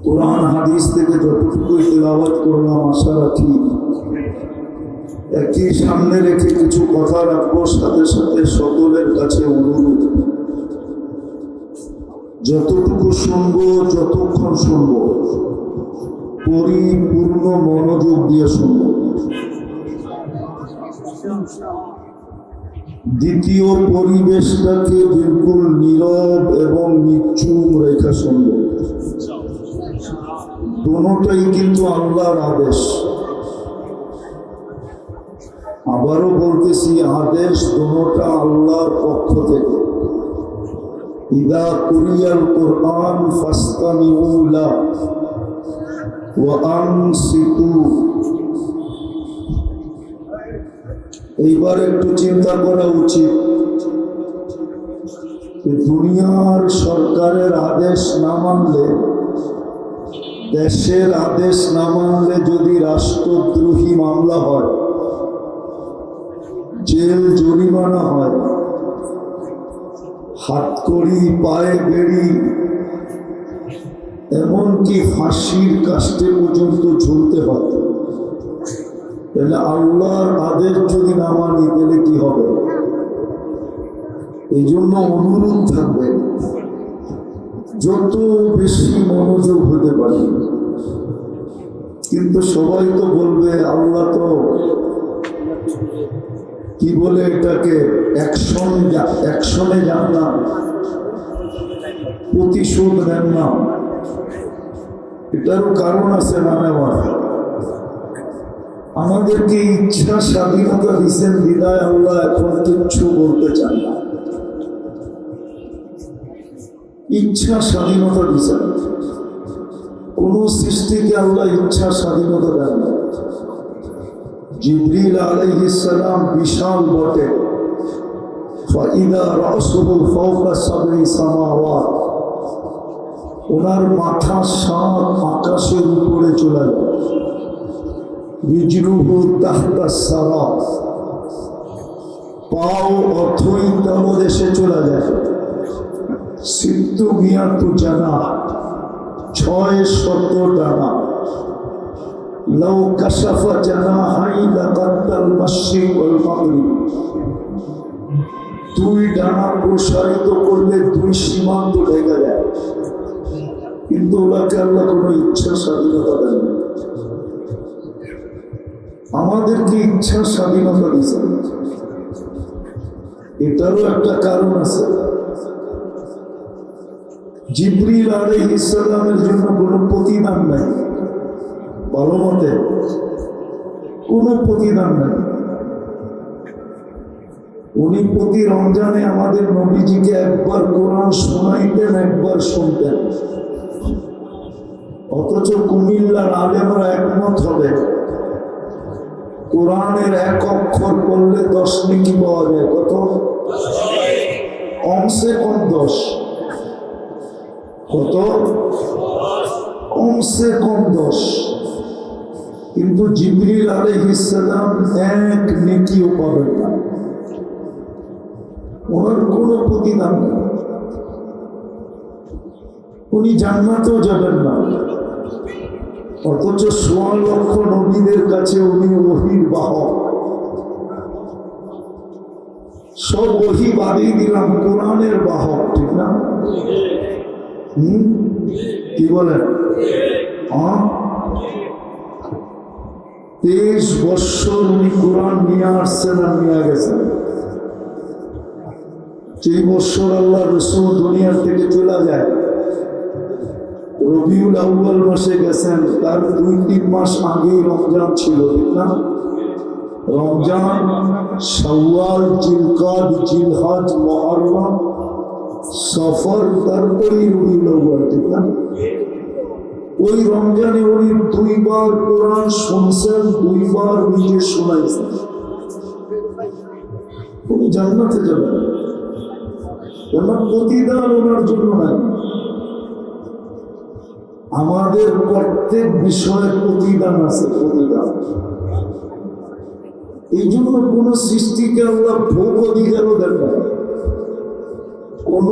কোরআন হাদিস থেকে যতটুকু তেলাওয়াত করলাম আশা রাখি একই সামনে রেখে কিছু কথা রাখবো। সাথে সাথে সকলের কাছে অনুরোধ, যতটুকু শুনবো, যতক্ষণ শুনবো, পরিপূর্ণ মনোযোগ দিয়ে শুনবো। দ্বিতীয়, পরিবেশটাকে বিলকুল নীরব এবং নিশ্চুপ রেখা শুনবো। দুটোটাই কিন্তু আল্লাহর আদেশ। আবারও বলতেছি, আদেশ দুটোটা আল্লাহর পক্ষ থেকে। ইদা কুরিয়াল কুরআন ফাসতামিউ লাহু ওয়া আনসিতু। এইবার একটু চিন্তা করা উচিত, দুনিয়ার সরকারের আদেশ না মানলে, দেশের আদেশ না মানলে যদি রাষ্ট্রদ্রোহী মামলা হয়, জেল জরিমানা হয়, হাতকড়ি, পায়ে বেড়ি, এমনকি ফাঁসির কাস্টে পর্যন্ত ঝুলতে হয়। তাহলে আল্লাহর আদেশ যদি না মানি তাহলে কি হবে? এই জন্য অনুরোধ থাকবে যত বেশি মনোযোগ হতে পারে। কিন্তু সবাই তো বলবে আল্লাহ তো কি বলে এটাকে, অ্যাকশনে যান না, প্রতিশোধ নেন না। এটারও কারণ আছে না নেওয়ার। আমাদেরকে ইচ্ছা স্বাধীনতা দিচ্ছেন বিদায় আল্লাহ এখন কিচ্ছু বলতে চান না। ইচ্ছা স্বাধীনতা দিচ্ছেন, কোন সৃষ্টিকে আল্লাহ ইচ্ছা স্বাধীনতা দেন না। জিবরিল আলাইহিস সালাম বিশাল বটে, ফাইদা রাসুহু ফাওকা সাবঈ সামাওয়াত, ওনার মাথা 7 আকাশের উপরে চলে যায়। রিজলুহু তাহতা সারা, পাও অথই তলদেশে চলে যায়। সিত্তু মিয়াতু জানাহ, 600 ডানা। লাউ কাশাফা জানাহাই লাকাত্তাল মাশরিক ওয়াল মাগরিব, 2 ডানা প্রসারিত করলে 2 সীমান্ত ঢেকে যায়। কিন্তু ওনাকে আল্লাহ কোনো ইচ্ছা স্বাধীনতা দেন না। আমাদেরকে ইচ্ছা স্বাধীনতা দিয়েছেন, এটারও একটা কারণ আছে। জিবরিল আলাইহিস সালামের জন্য কোনো প্রতিদান নাই, ভালো মতে কোনো প্রতিদান নাই। উনি প্রতি রমজানে আমাদের নবীজিকে একবার কোরআন শোনাইতেন, একবার শুনতেন। অথচ কুমিল্লার আলেমরা একমত হবে কোরআনের 1 অক্ষর পড়লে 10 নেকি পাওয়া যায়। কত? কমসে কম 10। কত? কমসে কম 10। কিন্তু জিবরিল আলাইহিস সালাম 1 নেকিও পাবেন না, ওনার কোনো প্রতিদান নেই। উনি জান্নাতেও যাবেন না, অথচ 1.5 লক্ষ নবীদের কাছে উনি ওহীর বাহক। সব ওহী বাদিয়ে দিলাম, কোরআনের বাহক, ঠিক না? কি বলেন? 23 বৎসর উনি কোরআন নিয়ে আসছেন আর নিয়ে গেছেন। যে বৎসর আল্লাহ রাসূল দুনিয়ার থেকে চলে যায়, রবিউল আউয়াল মাসে গেছেন, তার 2-3 মাস আগেই রমজান ছিল, ঠিক না? রমজান, শাওয়াল, জিলকাদ, জিলহজ, মুহররম, সফর, তারপরেই রবিউল আউয়াল, ঠিক না? ওই রমজানে উনি 2 বার কোরআন শুনছেন, 2 বার নিজে শোনাইছেন। উনি জান্নাতে যাবেন, ওনার প্রতিদান ওনার জন্য নাই। আমাদের প্রত্যেক বিষয়ে প্রতিদান আছে, প্রতিদান। এই জন্য কোন সৃষ্টিকে আল্লাহ ভোগ অধিকারও দেন না, কোন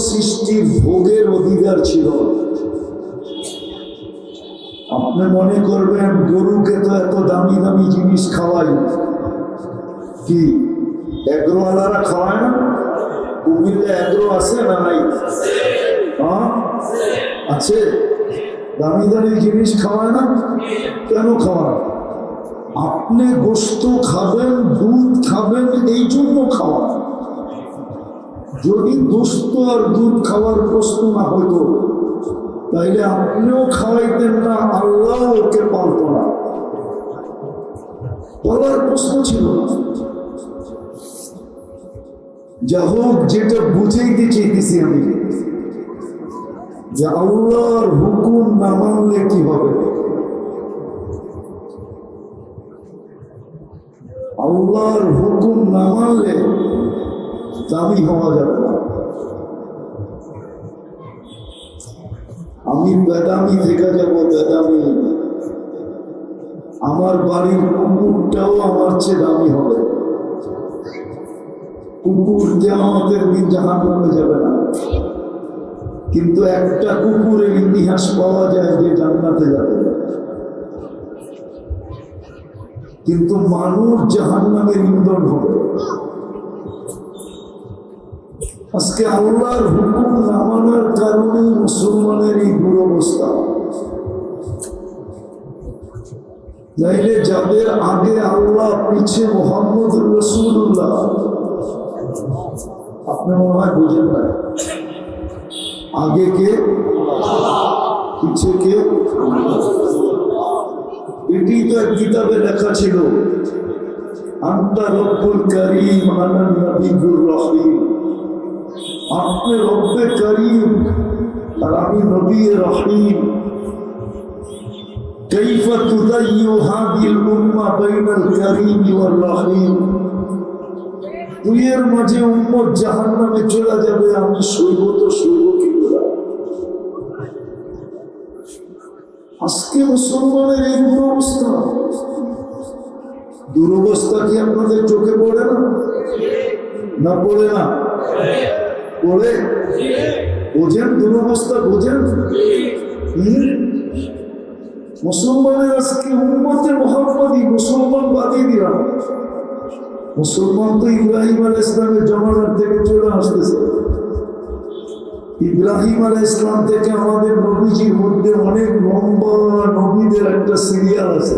সৃষ্টির ভোগের অধিকার ছিল না। আপনি মনে করবেন গরুকে তো এত দামি দামি জিনিস খাওয়াই, কি এগ্রোওয়ালারা খাওয়ায় না? কুমিল্লা এগ্রো আছে না নাই? আছে। দামি দামি জিনিস খাওয়ায় না, কেন খাওয়ায়? আপনি গোশত খাবেন, দুধ খাবেন, এই জন্য খাওয়ায়। যদি গোশত আর দুধ খাওয়ার প্রশ্ন না হতো, তাইলে আপনিও খাওয়াইতেন না, আল্লাহ ওকে পালত না, বলার প্রশ্ন ছিল না। যা হোক, যেটা বুঝাইতে চাইতেছি আমি, যে আল্লাহর হুকুম না মানলে কি হবে? আল্লাহর হুকুম না মানলে দামি হওয়া যাবে না। আমি বেদামি থেকে যাব, বেদামি। আমার বাড়ির কুকুরটাও আমার চেয়ে দামি হবে। কুকুর কিয়ামতের দিন জাহান্নামে যাবে না, কিন্তু একটা কুকুরের ইতিহাস পাওয়া যায় যে জান্নাতে যাবে। কিন্তু মানুষ জাহান্নামের ইন্ধন হবে। আজকে আল্লাহর হুকুম না মানার কারণে মুসলমানের এই দুরবস্থা। নাইলে যাদের আগে আল্লাহ পিছে মোহাম্মদ রাসূলুল্লাহ, আপনি মনে হয় বুঝেন না, আগে কে পিছে কে? এটি তো এক কিতাবে লেখা ছিল, আনতা রব্বুল কারীম আনা নবিয়্যুর রহিম, আপনি রব্বে কারীম আর আমি নবী রহিম। কাইফা তুদাইয়ু হাদিল উম্মাহ বাইনাল কারীম ওয়ার রহিম, দুইয়ের মাঝে উম্মত জাহান্নামে চলে যাবে, আমি সইব তো সইব কি করে? আজকে মুসলমানের এই দুরবস্থা। দুরবস্থা কি আপনাদের চোখে পড়ে না? না পড়ে না? পড়ে? বোঝেন দুরবস্থা? বোঝেন? মুসলমানের আজকে উম্মতে মুহাম্মাদি, মুসলমান বাদই দিলাম, মুসলমান তো ইব্রাহিম আলাইহিস ইসলামের জমানার থেকে চলে আসতেছে। ইব্রাহিম আলাইহিস ইসলাম থেকে আমাদের নবীজির মধ্যে অনেক লম্বা নবীদের একটা সিরিয়াল আছে।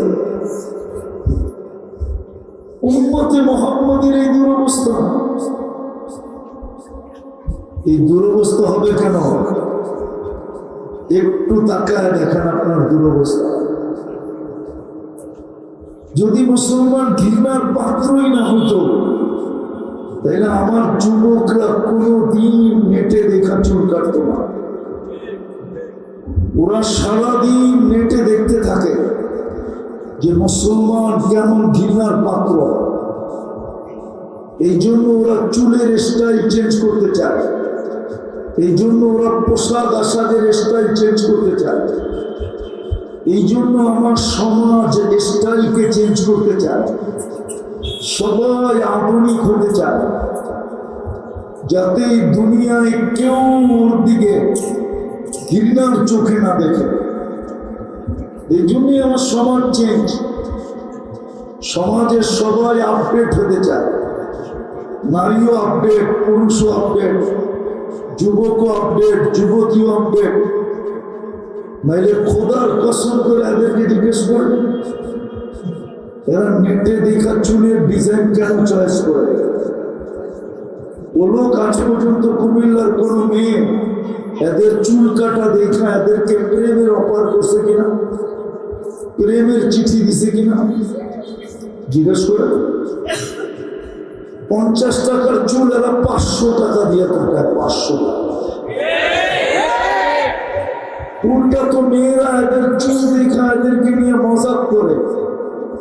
উম্মতে মুহাম্মাদের এই দুরবস্থা। এই দুরবস্থা হবে কেন? একটু তাকায় দেখেন আপনার দুরবস্থা। যদি মুসলমান ঘৃণার পাত্রই না হতো, তাইলে আমার যুবকরা কোনদিন নেটে দেখা চুল কাটতো না। ওরা সারাদিন নেটে দেখতে থাকে যে মুসলমান কেমন ঘৃণার পাত্র। এই জন্য ওরা চুলের স্টাইল চেঞ্জ করতে চায়, এই জন্য ওরা পোশাক আশাকের স্টাইল চেঞ্জ করতে চায়, এই জন্য আমার সমাজ স্টাইলকে চেঞ্জ করতে চায়। সবাই আধুনিক হতে চায়, যাতে দুনিয়ায় কেউ ওর দিকে ঘৃণার চোখে না দেখে। এই জন্যই আমার সমাজ চেঞ্জ। সমাজের সবাই আপডেট হতে চায়, নারীও আপডেট, পুরুষও আপডেট, যুবকও আপডেট, যুবতীও আপডেট। নাইলে খোদার কসম করে এদেরকে জিজ্ঞেস করে, এরা নেটে দেখা চুলের ডিজাইন কেন চয়েস করে? বলো আজ পর্যন্ত কুমিল্লার কোন মেয়ে এদের চুল কাটা দেখা এদেরকে প্রেমের অফার করছে কিনা, প্রেমের চিঠি দিছে কিনা? জিজ্ঞেস করে। 50 টাকার চুল এরা 500 টাকা দিয়ে কাটায়, 500 টাকা। উল্টা তো মেয়েরা এদের চুল দেখা এদেরকে নিয়ে মজাক করে,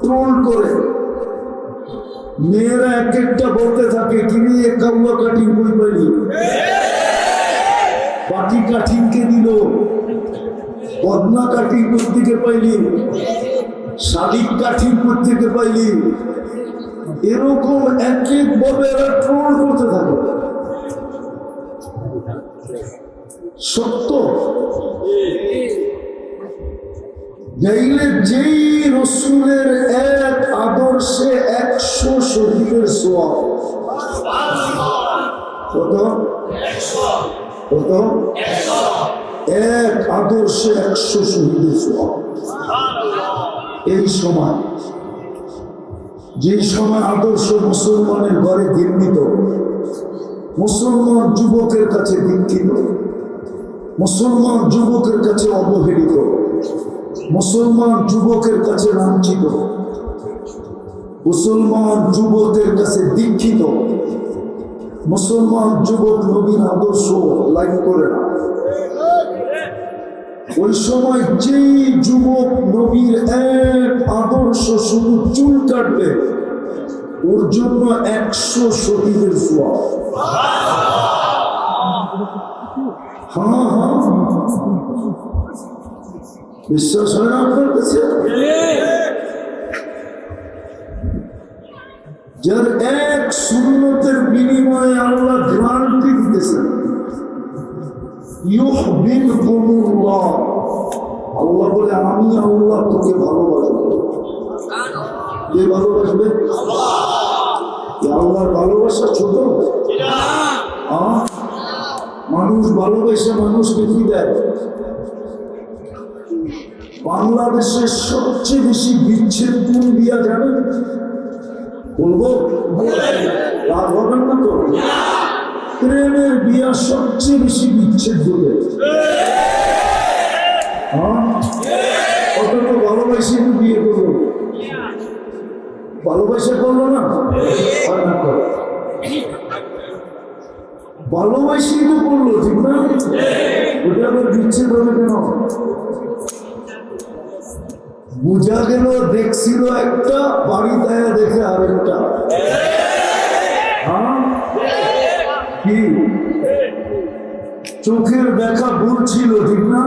ট্রোল করে। মেয়েরা এক একটা বলতে থাকে, কিনে কাউয়া কাটিং বই পাইলি, পাটি কাঠিং কে দিল, বদনা কাটিং থেকে পাইলি, শালিক কাঠিং থেকে পাইলি। এরকম এক এক ভাবে এরা ট্রোল করতে থাকে। সত্য যাইলে যেই রসুলের এক আদর্শে 100 শহীদের সোয়াব। কত? কত? এক আদর্শে 100 শহীদের সোয়াব। এই সময়, যে সময় আদর্শ মুসলমানের ঘরে ঘৃণিত, মুসলমান যুবকের কাছে দীক্ষিত, মুসলমান যুবকের কাছে অবহেলিত, মুসলমান যুবকের কাছে লাঞ্ছিত, মুসলমান যুবকের কাছে দীক্ষিত, মুসলমান যুবক নবীর আদর্শ লাইক করে না। ওই সময় যেই যুবক নবীর এক আদর্শ শুধু চুল কাটবে, ওর জন্য 100 শহীদের সোয়াব। হ্যাঁ হ্যাঁ, বিশ্বাস হয় না আপনার কাছে? যার এক সুন্নতের বিনিময়ে আল্লাহ গ্যারান্টি দিতেছেন, ইউহিব্বুকুমুল্লাহ, আল্লাহ বলে আমি আল্লাহ তোকে ভালোবাসবো। কে ভালোবাসবে? আল্লাহর ভালোবাসা ছোট? মানুষ ভালোবাসে মানুষকে কি দেয়? বাংলাদেশের সবচেয়ে বেশি বিচ্ছেদ কোন বিয়া জানেন? বলবো? রাগ হবেন না তো? প্রেমের বিয়া সবচেয়ে বেশি বিচ্ছেদ বলে। অত ভালোবাসি বিয়ে করবো, ভালোবাসা করলো না, ভালোবাসি তো করলো, ঠিক না? ওটা আবার বিচ্ছেদ হবে কেন? বোঝা গেল দেখছিল একটা, বাড়ি দেয় দেখে আরেকটা। কি চোখের দেখা ভুল ছিল, ঠিক না?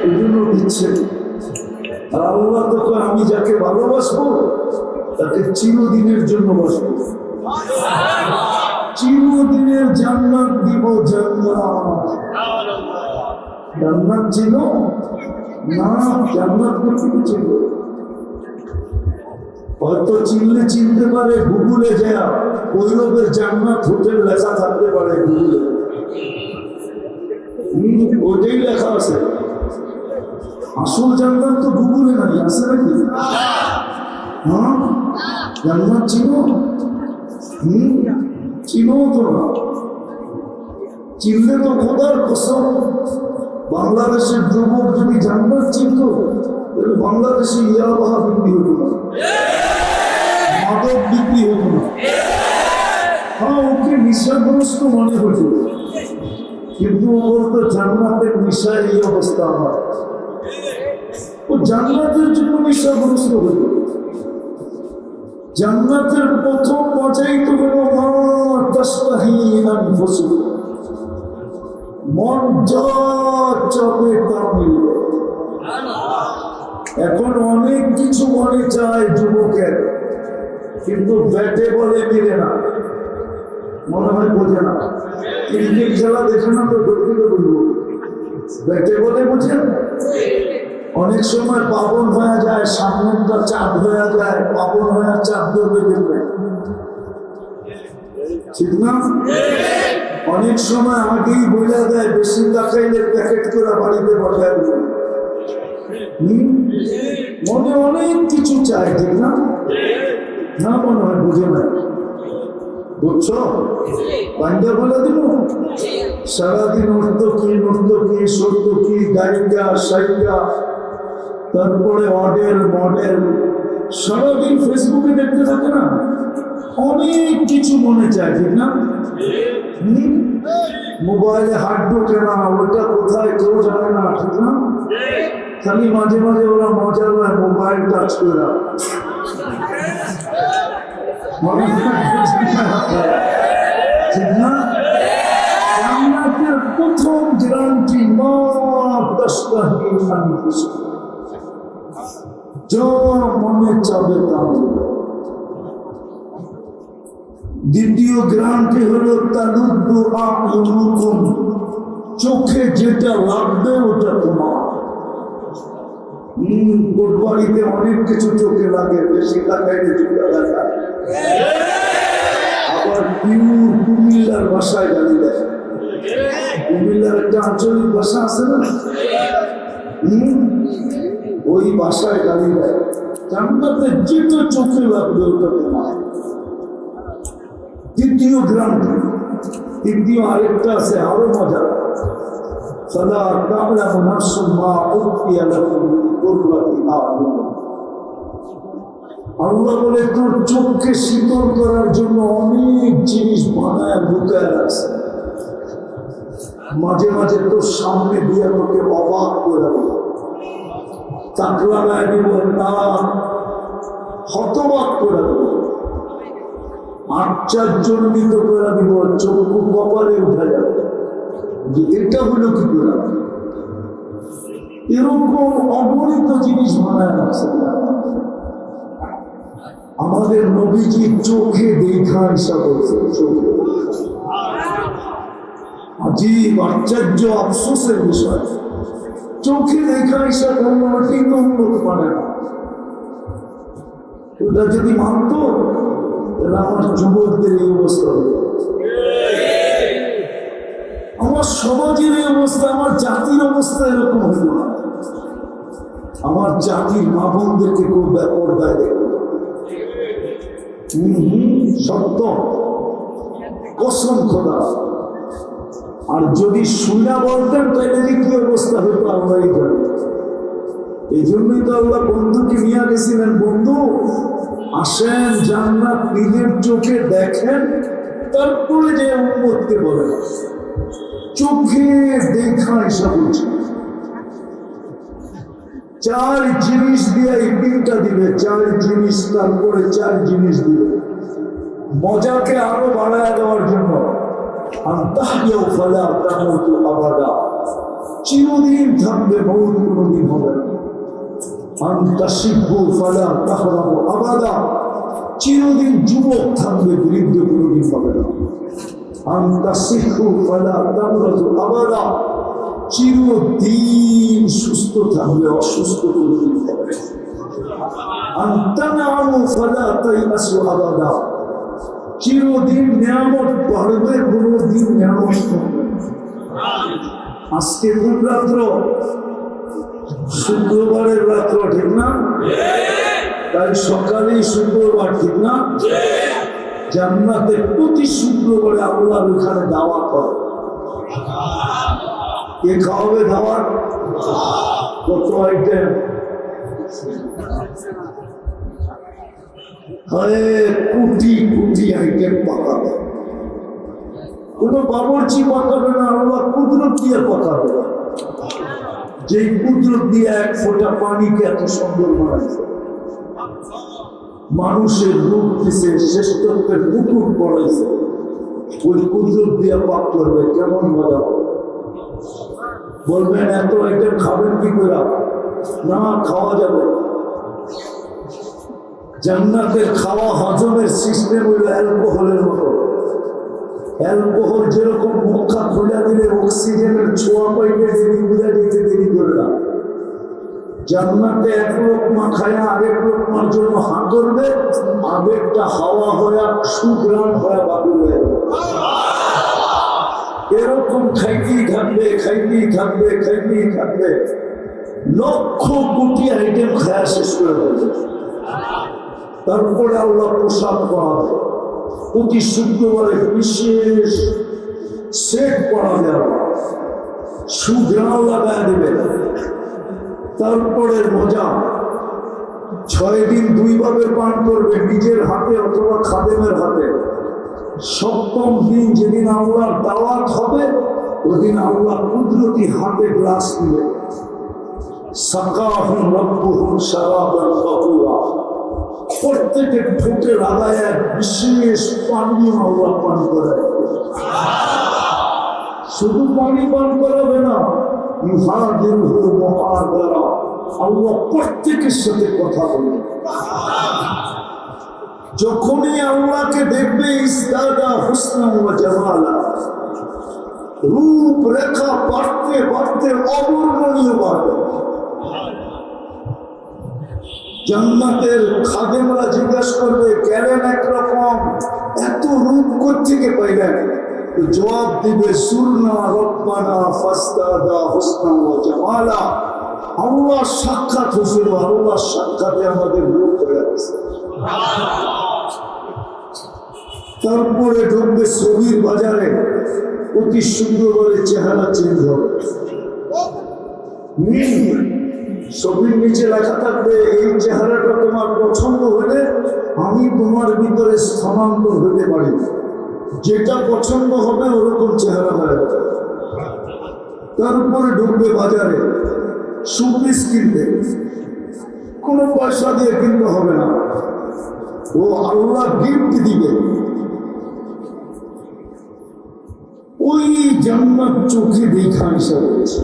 এই জন্য দিচ্ছে। আর আল্লাহ তো আমি যাকে ভালোবাসবো তাকে চিরদিনের জন্য বাসবো, চিরদিনের জান্নাত দিব। জান্নাত ছিল না, জান্নাত করতে ছিল। হয়তো চিনলে চিনতে পারে, গুগলে যা কৈরবের জান্নাত হোটেল লেখা থাকতে পারে গুগলে, ওটাই লেখা আছে। আসল জান্নাত তো গুগলে নাই, আছে নাকি? হ্যাঁ, জান্নাত চিনো? চিনো তো না, চিনলে তো খোদার কসম বাংলাদেশের যুবক যদি জান্নাত চিনত তাহলে বাংলাদেশে ইয়াবাহা বিক্রি হতো না, মাদক বিক্রি হতো না। হ্যাঁ, ওকে নিশাগ্রস্ত মনে হতো, কিন্তু ও বলতো জান্নাতের নিশায় এই অবস্থা আমার। ও জান্নাতের জন্য নিশাগ্রস্ত হতো। জান্নাতের প্রথম মজাই তো হলো মন যা চাবে তা মিলবে। এখন অনেক কিছু মনে চায় যুবকের, কিন্তু ব্যাটে বলে মিলে না, মনে হয় বোঝে না। ক্রিকেট খেলা দেখে না তো দুঃখিত বলবো, ব্যাটে বলে বোঝেন। অনেক সময় পাবন হয়ে যায়, সামনেটা চাঁদ হয়ে যায়, পাবন হয়ে চাঁদ ধরবে দেখবে, ঠিক না? অনেক সময় আগেই বোঝা যায়, বেশি তাকাইলে প্যাকেট করে বাড়িতে পাঠায়। মনে অনেক কিছু চায়, ঠিক না? না মনে হয় বুঝে না, বুঝছো? পাঞ্জা বলে দিব সারাদিন নর্তকী সর্তকী গায়িকা সাইকা, তারপরে মডেল সারাদিন ফেসবুকে দেখতে থাকে না, অনেক কিছু মনে চায়, ঠিক না? মোবাইলে হাত ঢোকে না, ওটা কোথায় কেউ জানে না, ঠিক না? খালি মাঝে মাঝে ওরা মজা নেয় মোবাইল টাচ করে, ঠিক না? জান্নাতের প্রথম গ্যারান্টি যা মনে চাবে তা। দ্বিতীয় গ্যারান্টি হলো তালুদ্দু আ'ইউনুকুম, চোখে যেটা লাগবে ওটা তোমার। কোটবাড়িতে অনেক কিছু চোখে লাগে, বেশি লাগাইলে চোখে লাগায়। আবার পিউর কুমিল্লার ভাষায় গালি দেয়। কুমিল্লার একটা আঞ্চলিক ভাষা আছে না, ওই ভাষায় গালি দেয়। জান্নাতে যেটা চোখে লাগবে ওটা তোমার। তৃতীয় গ্রান্টি, তৃতীয় আরেকটা আছে আরো মজা। সাদা কামলা মুনাসুম মা উকিয়া লাকুম মিন কুররাতি আ'ইউন। আল্লাহ বলে তোর চোখকে শীতল করার জন্য অনেক জিনিস বানায় লুকায় রাখছে, মাঝে মাঝে তোর সামনে দিয়ে তোকে অবাক করে দেবে, চাকরা গায়ে দিব না, হতবাক করে দেবে, আশ্চর্যজনিত করে দিব, চক্ষু কপালে উঠে যাবে, এটা হলো কি করে? এরকম অগণিত জিনিস বানায় রাখছে। আমাদের নবীজি চোখে দেখা হিসাব করছে, চোখে। আজীব আশ্চর্য আফসোসের বিষয়, চোখে দেখা হিসাব করলো কিন্তু উন্নত পারে না। ওটা যদি মানত তাহলে আমার যুবকদের এই অবস্থা হতো, আমার সমাজের এই অবস্থা, আমার জাতির অবস্থা এরকম হইল না। আমার জাতির মা বোনদেরকে খুব বেপরদায় দেখবে। সত্য কসম খোদা। আর যদি শুনা বলতেন তাহলে যে কি অবস্থা হতো আমরাই জানি। এই জন্যই তো আল্লাহ বন্ধুকে নিয়ে গেছিলেন, বন্ধু আসেন জান্নাত নিজের চোখে দেখেন, তারপরে যে উম্মতকে বলেন। চোখে দেখা হিসাব হচ্ছে চার জিনিস দিয়ে এই দিনটা দিবে, চার জিনিস, তারপরে চার জিনিস দিবে মজাকে আরো বাড়ায় দেওয়ার জন্য। চিরদিন থাকবে, মৌত কোনদিন হবে না। চিরদিন যুবক থাকবে, বৃদ্ধ কোনদিন হবে না। চিরদিন সুস্থ থাকবে, অসুস্থ কোনদিন হবে না। চিরদিন নিয়ামত পারবে, কোনদিন নিয়ামত পাবে। আজকে কোন রাত্র? শুক্রবারের রাত্র, ঠিক না? তাই সকালেই শুক্রবার, ঠিক না? জান্নাতে প্রতি শুক্রবারে আল্লাহর ওখানে দাওয়াত করে। কে খাওয়াবে দাওয়াত? কত আইটেম? কোটি কোটি আইটেম পাকাবে। কোন বাবরচি পাকাবে না, আল্লাহ কুদরত দিয়ে পাকাবে। যে কুদরত দিয়ে এক ফোঁটা পানিকে এত সুন্দর বানাইছে, মানুষের রূপ দিছে, শ্রেষ্ঠত্বের মুকুট পড়াইছে, ওই কুদরত দিয়ে পাক করবে, কেমন মজা হবে। বলবেন এত আইটেম খাবেন কি করে? না, খাওয়া যাবে। জান্নাতের খাওয়া হজমের সিস্টেম হইল অ্যালকোহলের মতো। অ্যালকোহল যেরকম মুখা খোলা দিলে অক্সিজেনের ছোঁয়া পাইলে দেরি বুঝা দিতে দেরি করে না। জান্নাতে এক লোকমা খায় আরেক লোকমার জন্য হা করবে, আবেগটা হাওয়া হয়ে সুগ্রাম হয়ে বাকি হয়ে যাবে। এরকম খাইতেই থাকবে, খাইতেই থাকবে, খাইতেই থাকবে, লক্ষ কোটি আইটেম খায়া শেষ করে দেবে। তারপরে আল্লাহ প্রসাদ পড়াবে, প্রতি শুক্রবারে বিশেষ সেট পড়াবে, সুগ্রাম লাগায় দেবে। তারপরে মজা, 6 দিন 2 ভাবে পান করবে, নিজের হাতে অথবা খাদেমের হাতে। 7ম দিন যেদিন আল্লাহর দাওয়াত হবে, ওদিন আল্লাহ কুদরতি হাতে গ্লাস দিবে। সাকাহুম রাব্বুহুম শারাবান তাহুরা, প্রত্যেকের ঠোঁটে লাগায় এক বিশেষ পানীয় আল্লাহ পান করায়। শুধু পানি পান করাবে না, ইউহাদিরুহু মুহাদারা, আল্লাহ প্রত্যেকের সাথে কথা বলবে। যখনই আল্লাহকে দেখবে, ইস্তাদা হুসনা ওয়া জামালা, রূপ রেখা বাড়তে বাড়তে অবর্ণনীয় বাড়বে। জান্নাতের খাদেমরা জিজ্ঞাসা করবে, গেলেন একরকম, এত রূপ কোত্থেকে পাইলেন? জবাব দিবে, সুরনা রব্বানা ফাস্তাদা হুসনা ওয়া জামালা, আল্লাহ সাক্ষাৎ হয়েছিল, আল্লাহ সাক্ষাতে আমাদের রূপ হয়ে গেছে। তারপরে ঢুকবে ছবির বাজারে, প্রতি শুক্রবারে চেহারা চেঞ্জ হবে। ছবির নিচে লেখা থাকবে, এই চেহারাটা তোমার পছন্দ হলে আমি তোমার ভিতরে স্থানান্তর হতে পারি, যেটা পছন্দ হবে ওরকম চেহারা হয়ে যাবে। তারপরে ঢুকবে বাজারে শোপিস কিনতে, কোনো পয়সা দিয়ে কিনতে হবে না, ও আল্লাহ গিফট দিবে। ওই জান্নাত চোখে দেখা হিসাবে হয়েছে।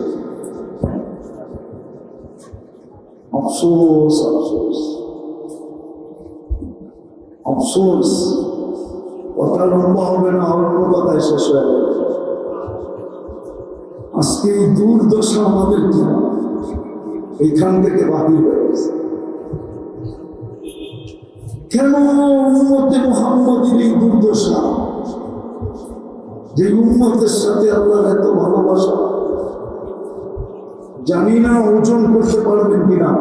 আফসোস আফসোস আফসোস, কথা লম্বা হবে না, অল্প কথায় শেষ হয়ে যাবে। আজকে এই দুর্দশা আমাদের কি এইখান থেকে বাতিল হয়ে গেছে। কেন উম্মতে মুহাম্মদের এই দুর্দশা? যে উম্মতের সাথে আল্লাহর এত ভালোবাসা, জানি না ওজন করতে পারবেন কিনা।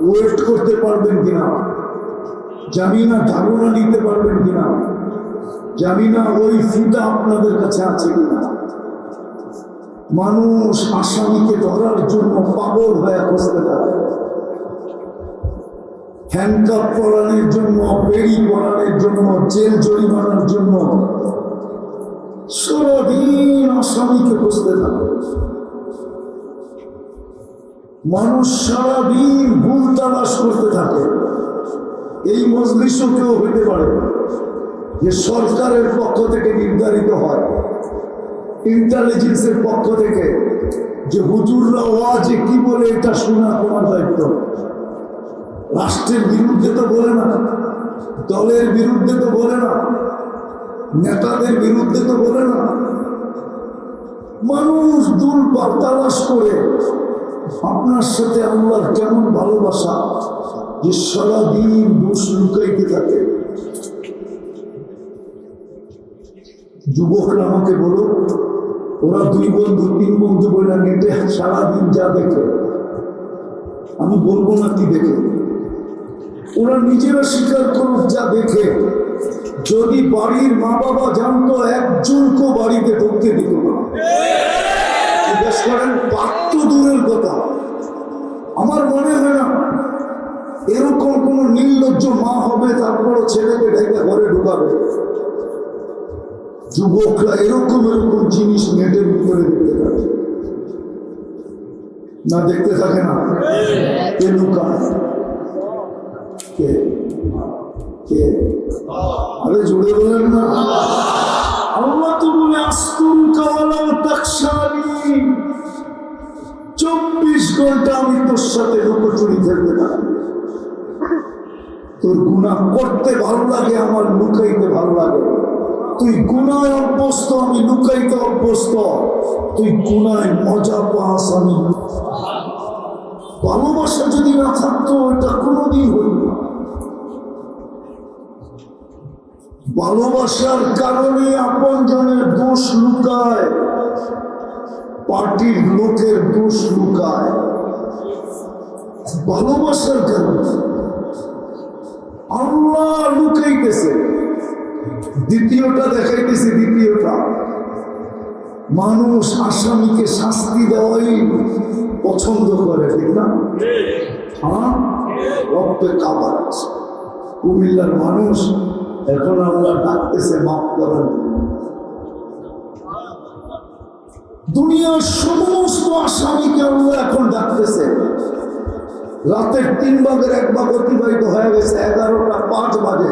ওয়েট করতে পারবেন কিনা জানি না, ধারণা নিতে পারবেন কিনা জানি না, ওই ফিটা আপনাদের কাছে আছে কিনা। মানুষ আসামিকে ধরার জন্য পাগল হয়ে বসতে থাকে, হ্যান্ডকাপ পরানোর জন্য, বেড়ি পরানোর জন্য, জেল জরিমানার জন্য সারাদিন আসামিকে বসতে থাকে। মানুষ সারাদিন ভুল তালাশ করতে থাকে। এই মজলিসও কেউ হইতে পারে যে সরকারের পক্ষ থেকে নির্ধারিত হয়, ইন্টেলিজেন্সের পক্ষ থেকে, যে হুজুররা ওয়াজে কি বলে এটা শোনা তোমার দায়িত্ব। রাষ্ট্রের বিরুদ্ধে তো বলে না, দলের বিরুদ্ধে তো বলে না, নেতাদের বিরুদ্ধে তো বলে না। মানুষ দুল তালাশ করে আপনার সাথে আল্লাহর কেমন ভালোবাসা যে সারাদিন দোষ লুকাইতে থাকে। যুবকরা আমাকে বলো, ওরা 2 বন্ধু 3 বন্ধু বলে নেটে সারাদিন যা দেখে, আমি বলবো না কি দেখে, ওরা নিজেরা স্বীকার করুক যা দেখে। যদি বাড়ির মা বাবা জানতো, একজনকেও বাড়িতে ঢুকতে দিত না। জিজ্ঞেস করেন, পাত্র দূরের কথা। আমার মনে হয় না এরকম কোন নির্লজ্জ মা হবে তারপর ছেলেকে ঢেকে ঘরে ঢুকাবে। যুবকরা এরকম জিনিস নেটের ভিতরে দেখতে থাকে না, দেখতে থাকে না। কে লুকায়? কে কে? আরে জুড়ে বলেন না। আল্লাহ তো বলে আস্তুন কাওয়ালাও তাকশানি, 24 ঘন্টা আমি তোর সাথে লুকোচুরি খেলতে থাকি। তোর গুনাহ করতে ভালো লাগে, আমার লুকাইতে ভালো লাগে। তুই গুনায় অভ্যস্ত, আমি লুকাইতে অভ্যস্ত। তুই গুনায় মজা পাস, আমি। ভালোবাসা যদি না থাকতো এটা কোনোদিন হইল না। ভালোবাসার কারণে আপন জনের দোষ লুকায়, পার্টির লোকের দোষ লুকায়। ভালোবাসার কারণে আল্লাহ লুকাইতেছে। দ্বিতীয়টা দেখাইতেছে, দ্বিতীয়টা মানুষ আসামিকে শাস্তি দেওয়াই পছন্দ করে, ঠিক না? হ্যাঁ, রক্তে কাবার আছে। কুমিল্লার মানুষ এখন আল্লাহ ডাকতেছে মাফ করার। দুনিয়ার সমস্ত আসামিকে আল্লাহ এখন ডাকতেছে। রাতের 3 ভাগের 1 ভাগ অতিবাহিত হয়ে গেছে, 11টা 5 বাজে।